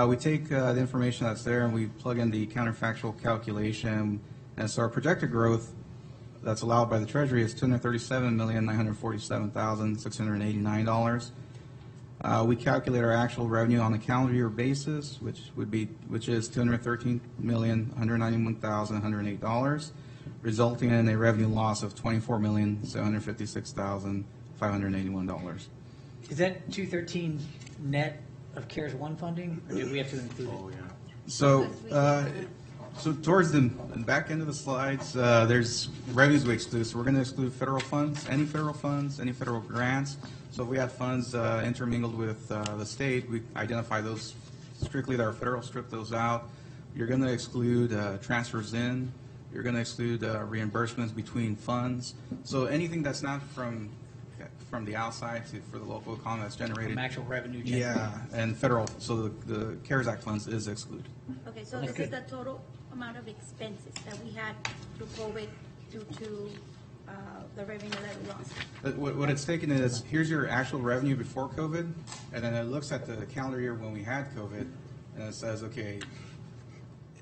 We take the information that's there and we plug in the counterfactual calculation. And so our projected growth that's allowed by the Treasury is $237,947,689. We calculate our actual revenue on a calendar year basis, which is $213,191,108, resulting in a revenue loss of $24,756,581. Is that 213 net of CARES 1 funding, or do we have to include it? So towards the back end of the slides, there's revenues we exclude. So we're going to exclude federal funds, any federal grants. So if we have funds intermingled with the state, we identify those strictly that are federal, strip those out. You're going to exclude transfers in. You're going to exclude reimbursements between funds. So anything that's not from the outside for the local economy that's generated. From actual revenue generated. Yeah, and federal. So the CARES Act funds is excluded. Okay, so this is the total amount of expenses that we had through COVID due to the revenue that we lost. What it's taken is, here's your actual revenue before COVID, and then it looks at the calendar year when we had COVID, and it says, okay,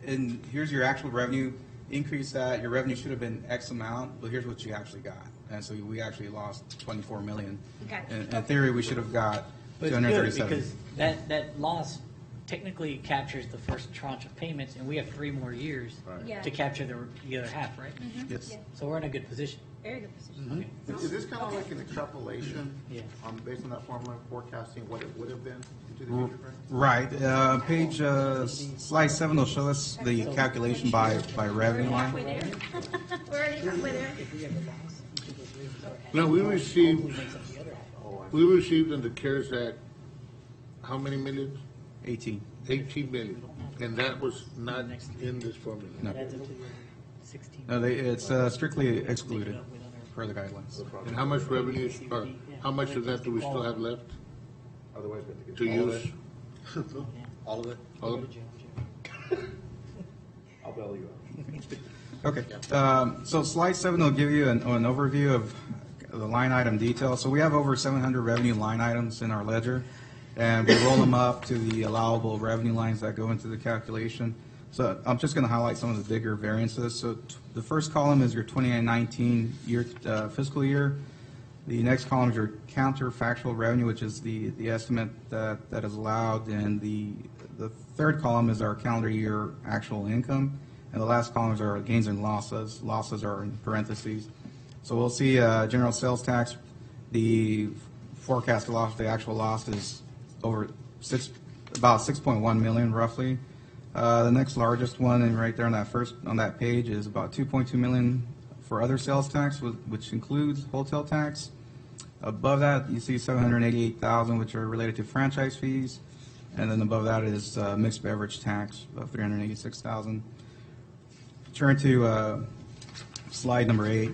and here's your actual revenue, increase that, your revenue should have been X amount, but here's what you actually got. And so we actually lost 24 million. Okay. In theory, we should have got But it's good 237. because that loss technically captures the first tranche of payments, and we have 3 more years Yeah. to capture the other half, right? Yes. Yeah. So we're in a good position. Very good position. Okay. Is this kind of like an extrapolation? Yeah. Based on that formula, forecasting what it would have been into the future, Right. Slide 7 will show us the calculation by revenue line. We're already halfway there. Now, we received in the CARES Act, how many millions? 18. 18 million, and that was not in this formula. No. That adds up to 16. No, it's strictly excluded per the guidelines. And how much revenue, or how much of that do we still have left Otherwise, we have to get to all of use? it. All of it? All of it? I'll bail you out. Okay. So slide 7 will give you an overview of the line item detail. So we have over 700 revenue line items in our ledger, and we roll them up to the allowable revenue lines that go into the calculation. So I'm just going to highlight some of the bigger variances. So the first column is your 2019 fiscal year. The next column is your counterfactual revenue, which is the estimate that is allowed, and the third column is our calendar year actual income, and the last columns are gains and losses. Losses are in parentheses. So we'll see general sales tax. The forecast loss, the actual loss is about 6.1 million roughly. The next largest one, and right there on that page, is about 2.2 million for other sales tax, which includes hotel tax. Above that, you see 788,000, which are related to franchise fees. And then above that is mixed beverage tax of 386,000. Turn to slide number 8.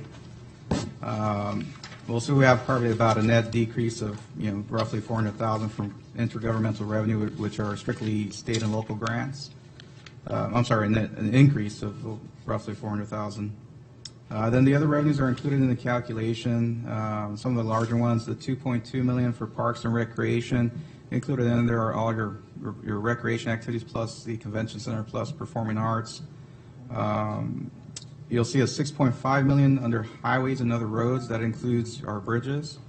We'll see we have probably about a net decrease of roughly 400,000 from intergovernmental revenue, which are strictly state and local grants. I'm sorry, an increase of roughly 400,000. Then the other revenues are included in the calculation. Some of the larger ones, the 2.2 million for parks and recreation, included in there are all your recreation activities plus the convention center plus performing arts. You'll see a 6.5 million under highways and other roads. That includes our bridges.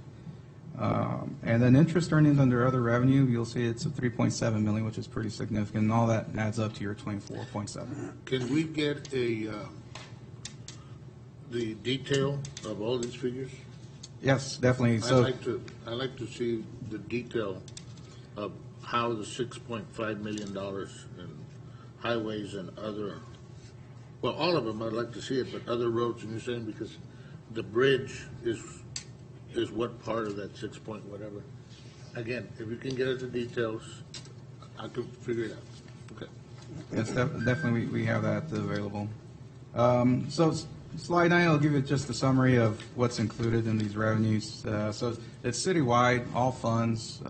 And then interest earnings under other revenue, you'll see it's a 3.7 million, which is pretty significant. And all that adds up to your 24.7. Can we get the detail of all these figures? Yes, definitely. So I'd like to see the detail of how the $6.5 million in highways and other, well, all of them I'd like to see it, but other roads, and you're saying because the bridge is what part of that 6 point whatever. Again, if you can get us the details, I could figure it out. Okay. Yes, definitely we have that available. So slide 9 will give you just a summary of what's included in these revenues. So it's citywide, all funds.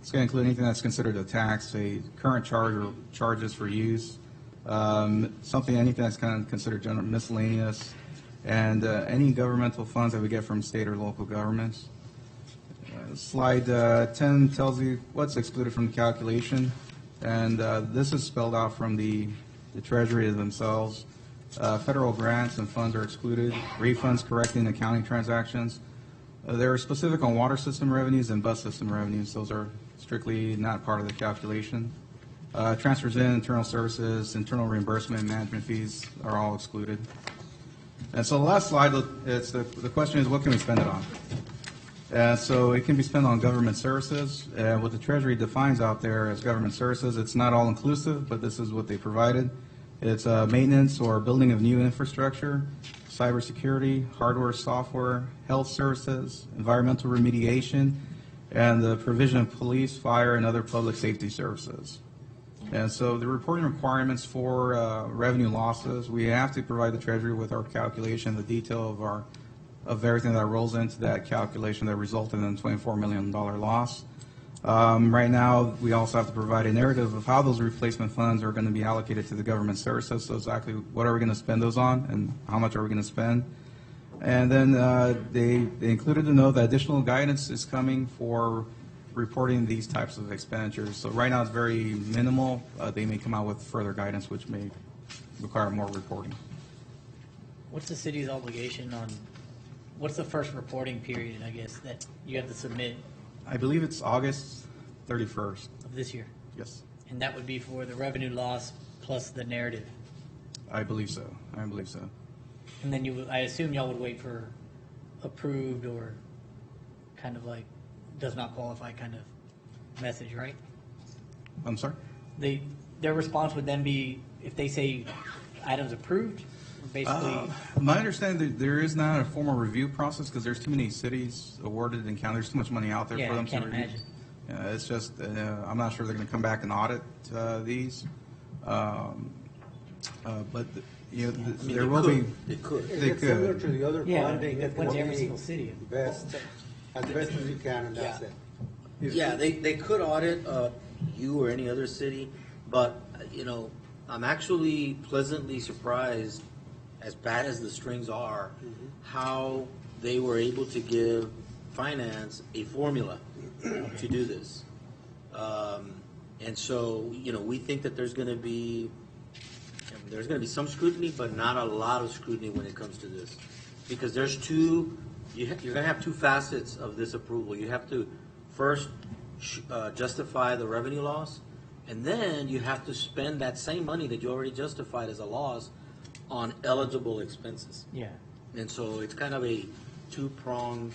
It's going to include anything that's considered a tax, a current charge or charges for use, anything that's kind of considered general miscellaneous, and any governmental funds that we get from state or local governments. Slide 10 tells you what's excluded from the calculation, and this is spelled out from the Treasury themselves. Federal grants and funds are excluded. Refunds correcting accounting transactions. They're specific on water system revenues and bus system revenues. Those are strictly not part of the calculation. Transfers in, internal services, internal reimbursement, and management fees are all excluded. And so the last slide, it's the question is, what can we spend it on? So it can be spent on government services. What the Treasury defines out there as government services, it's not all inclusive, but this is what they provided. It's maintenance or building of new infrastructure, cybersecurity, hardware, software, health services, environmental remediation, and the provision of police, fire, and other public safety services. And so the reporting requirements for revenue losses, we have to provide the Treasury with our calculation, the detail of everything that rolls into that calculation that resulted in a $24 million loss. Right now, we also have to provide a narrative of how those replacement funds are going to be allocated to the government services. So exactly what are we going to spend those on and how much are we going to spend? And then they included a note that additional guidance is coming for reporting these types of expenditures. So right now it's very minimal. They may come out with further guidance which may require more reporting. What's the city's obligation on, what's the first reporting period, I guess, that you have to submit? I believe it's August 31st. Of this year? Yes. And that would be for the revenue loss plus the narrative? I believe so. And then I assume y'all would wait for approved or kind of like does not qualify kind of message, right? I'm sorry? Their response would then be if they say items approved, basically. My understanding, there is not a formal review process because there's too many cities awarded and counted. There's too much money out there for them to review. Imagine. It's just, I'm not sure they're going to come back and audit these. But there will be. They could. It's similar to the other funding. It went to every single city. As best as you can, and that's it. Yeah, they could audit you or any other city, but I'm actually pleasantly surprised, as bad as the strings are, how they were able to give finance a formula to do this. And so, we think that there's going to be some scrutiny, but not a lot of scrutiny when it comes to this, because there's you're going to have two facets of this approval. You have to first justify the revenue loss, and then you have to spend that same money that you already justified as a loss on eligible expenses. Yeah. And so it's kind of a two-pronged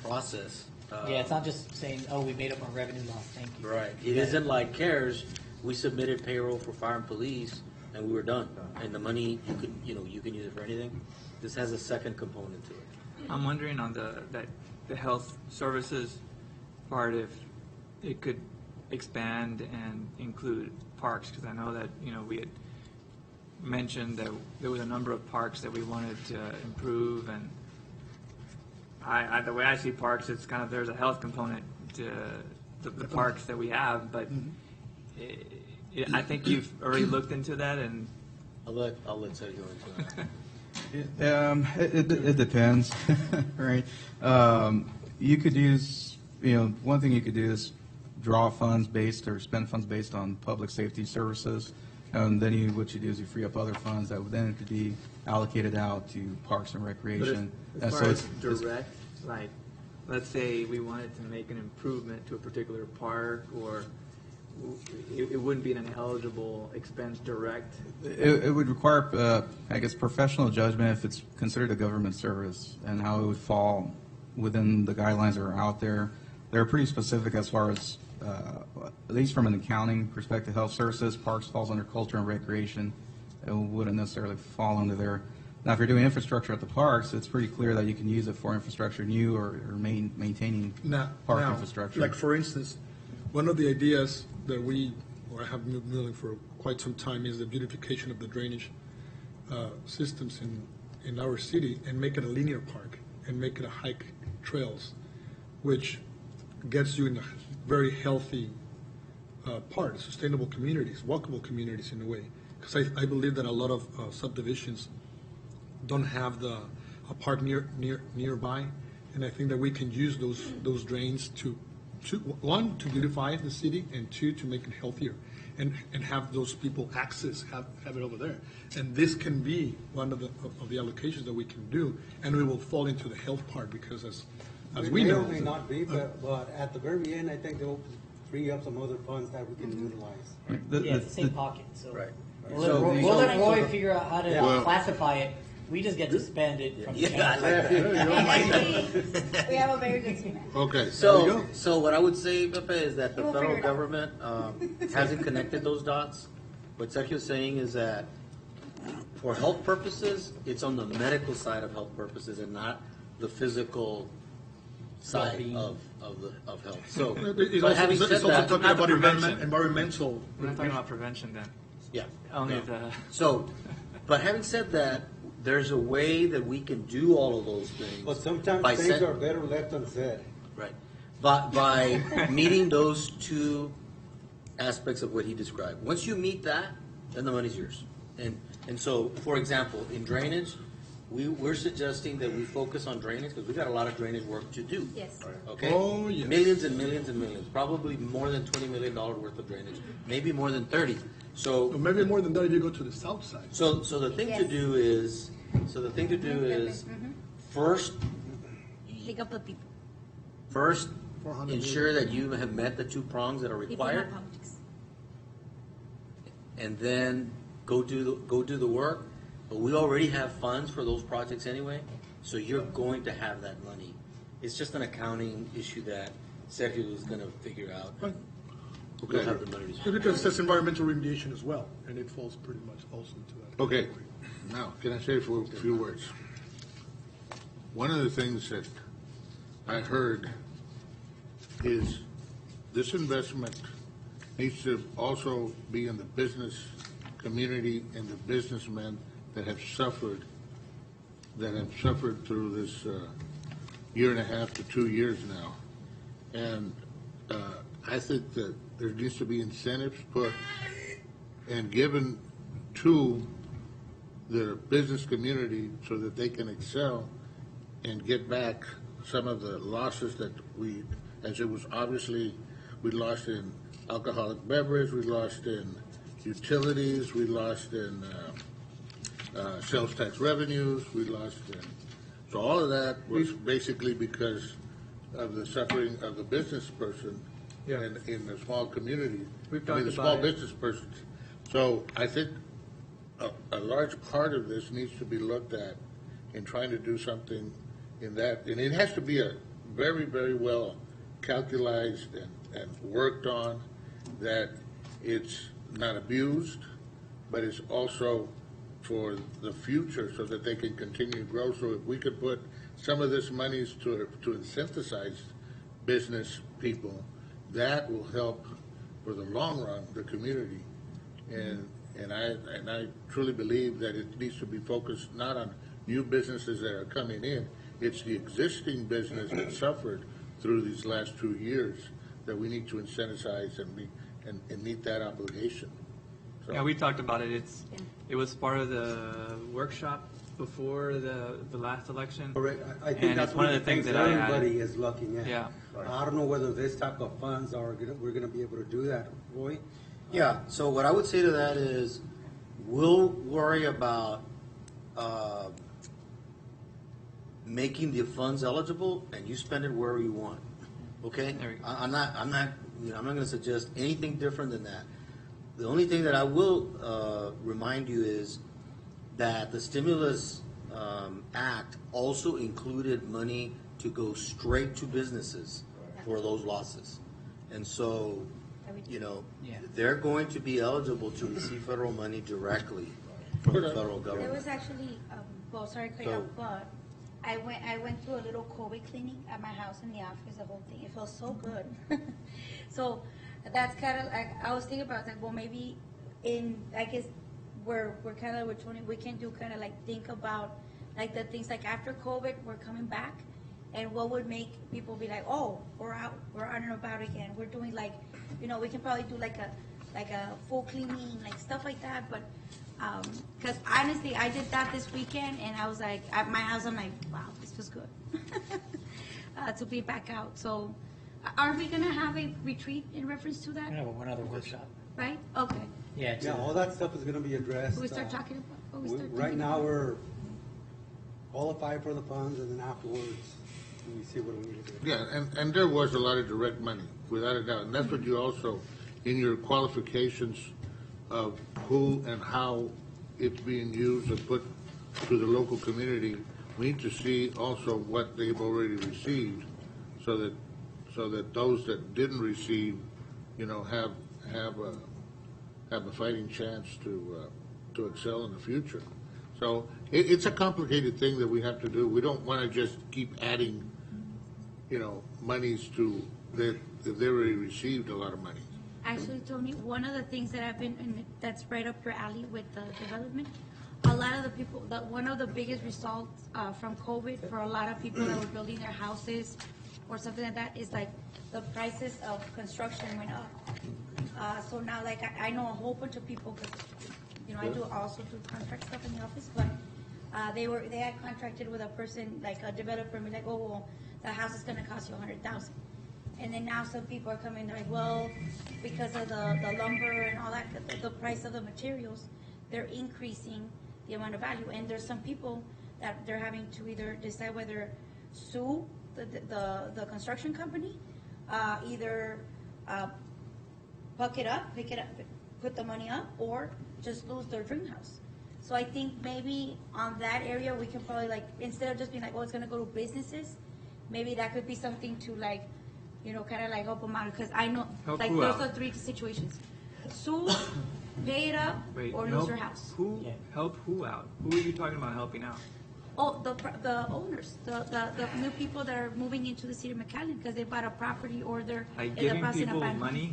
process. It's not just saying, oh, we made up our revenue loss, thank you. Right. It isn't like CARES. We submitted payroll for fire and police, and we were done. And the money, you can use it for anything. This has a second component to it. I'm wondering on that the health services part, if it could expand and include parks, because I know that, we had mentioned that there was a number of parks that we wanted to improve, and the way I see parks, it's kind of, there's a health component to the parks that we have, but I think you've already looked into that, and I'll let Sergio into that. It depends, right? You could use, one thing you could do is draw funds based or spend funds based on public safety services. And then what you do is you free up other funds that would then could be allocated out to parks and recreation. But as far as direct, like, let's say we wanted to make an improvement to a particular park, or it wouldn't be an eligible expense direct? It would require, I guess, professional judgment if it's considered a government service and how it would fall within the guidelines that are out there. They're pretty specific as far as, at least from an accounting perspective, health services, parks falls under culture and recreation. It wouldn't necessarily fall under there. Now, if you're doing infrastructure at the parks, it's pretty clear that you can use it for infrastructure, new or maintaining park infrastructure. Like, for instance, one of the ideas that I have been doing for quite some time is the beautification of the drainage systems in our city, and make it a linear park and make it a hike trails, which gets you in a very healthy part, sustainable communities, walkable communities in a way. Because I believe that a lot of subdivisions don't have a park nearby, and I think that we can use those drains to one, to beautify the city, and two, to make it healthier, and have those people have it over there. And this can be one of the allocations that we can do, and we will fall into the health part, because as we know, may not be, but at the very end, I think they'll free up some other funds that we can utilize. Yeah, it's the same pocket, so. Right. We'll let Roy figure out how to classify it. We just get to spend it from the We have a very good scheme. Okay, so what I would say, Pepe, is that the federal government hasn't connected those dots. What Sergio's saying is that for health purposes, it's on the medical side of health purposes and not the physical side of health. So, but having said that, talking about environmental. We're not talking about prevention then. Yeah. Only the. So, but having said that, there's a way that we can do all of those things. But sometimes things are better left unsaid. Right. By meeting those two aspects of what he described. Once you meet that, then the money's yours. And so, for example, in drainage, we're suggesting that we focus on drainage because we've got a lot of drainage work to do. Yes. Okay? Oh, yes. Millions and millions and millions. Probably more than $20 million worth of drainage. Maybe more than 30. So maybe more than that if you go to the south side. So the thing to do is, first, Pick up the people. first, ensure that you have met the two prongs that are required, and then go do the work. But we already have funds for those projects anyway, so you're going to have that money. It's just an accounting issue that Sergio is going to figure out. Okay. You'll have the money. Because it says environmental remediation as well, and it falls pretty much also into that. Okay, now, can I say a few words? One of the things that I heard is this investment needs to also be in the business community and the businessmen that have suffered through this year and a half to 2 years now. And I think that there needs to be incentives put and given to the business community so that they can excel and get back some of the losses that as it was obviously, we lost in alcoholic beverage, we lost in utilities, we lost in sales tax revenues, we lost in, so all of that was basically because of the suffering of the business person in the small community. The small business person. So I think a large part of this needs to be looked at in trying to do something in that, and it has to be a very, very well calculated and worked on, that it's not abused, but it's also for the future so that they can continue to grow. So if we could put some of this money is to incentivize business people, that will help for the long run, the community. And I truly believe that it needs to be focused not on new businesses that are coming in, it's the existing business that suffered through these last 2 years that we need to incentivize and meet that obligation. So, Yeah, we talked about it. It was part of the workshop before the last election. Correct. I think And that's it's one of the things that I everybody added. is looking at. Yeah. I don't know whether this type of funds we're gonna be able to do that, Roy. Yeah, so what I would say to that is, we'll worry about making the funds eligible, and you spend it wherever you want. Okay? There we go. I'm not going to suggest anything different than that. The only thing that I will remind you is that the stimulus act also included money to go straight to businesses for those losses, and so, they're going to be eligible to receive federal money directly from the federal There government. was actually, sorry, to cut you off, but I went to a little COVID clinic at my house in the office, the whole thing. It felt so good. So that's kind of like, I was thinking about that, well, maybe I guess we're kind of, we can do kind of like think about like the things like after COVID, we're coming back, and what would make people be like, oh, we're out and about again. We're doing like, we can probably do like a full cleaning, like stuff like that, but because honestly, I did that this weekend, and I was like, at my house, I'm like, wow, this was good to be back out. So, are we gonna have a retreat in reference to that? I have one other workshop. Right? Okay. Yeah. Yeah, all that stuff is gonna be addressed. We start talking about. Right now, we're qualified for the funds, and then afterwards, we see what we need to do. yeah, and there was a lot of direct money, without a doubt. And that's what you also, in your qualifications of who and how it's being used and put to the local community, we need to see also what they've already received, so that those that didn't receive, have a fighting chance to excel in the future. So it's a complicated thing that we have to do. We don't want to just keep adding, monies to that if they already received a lot of money. Actually, Tony, one of the things that that's right up your alley with the development, a lot of the people, one of the biggest results from COVID for a lot of people that were building their houses or something like that is like the prices of construction went up. So now, like, I know a whole bunch of people, because, I do also do contract stuff in the office, but they had contracted with a person, like a developer, and be like, oh, well, the house is gonna cost you $100,000. And then now some people are coming like, well, because of the lumber and all that, the price of the materials, they're increasing the amount of value. And there's some people that they're having to either decide whether sue the construction company, either pick it up, put the money up, or just lose their dream house. So I think maybe on that area, we can probably like, instead of just being like, oh, it's gonna go to businesses, maybe that could be something to like, kind of like help them out, because I know, Help like, who those out? are three situations: sue, pay it up, or lose your house. Help who out? Who are you talking about helping out? Oh, the owners, the new people that are moving into the city of McAllen because they bought a property or they're Like in the giving process of people buying. money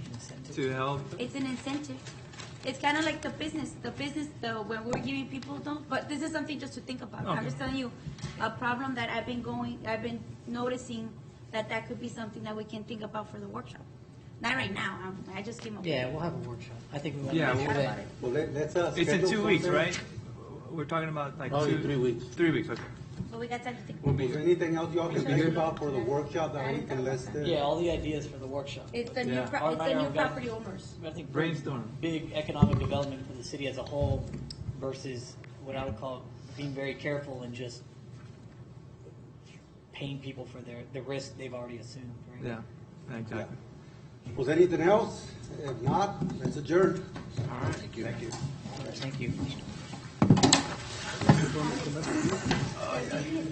to help. It's an incentive. It's kind of like the business, when we're giving people but this is something just to think about. I'm Okay. just telling you a problem that I've been noticing that could be something that we can think about for the workshop. Not right now, I just came up with Yeah, it. we'll have a workshop. I think we want Yeah, to we'll- make sure that. Well, let's It's in schedule 2 weeks, something. right? We're talking about like Probably 3 weeks. 3 weeks, okay. But we got time to think. We'll be Is there anything else y'all can think about for the workshop that we can list it? Yeah, all the ideas for the workshop. It's the new, Yeah. it's the new property owners. I think Brainstorm. big economic development for the city as a whole versus what I would call being very careful and just paying people for the risk they've already assumed. Right? Yeah, exactly. Was anything else? If not, let's adjourn. All right. Thank you. Thank you.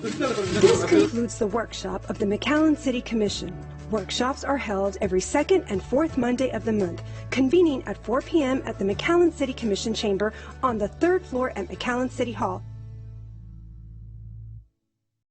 This concludes the workshop of the McAllen City Commission. Workshops are held every second and fourth Monday of the month, convening at 4 p.m. at the McAllen City Commission Chamber on the 3rd floor at McAllen City Hall.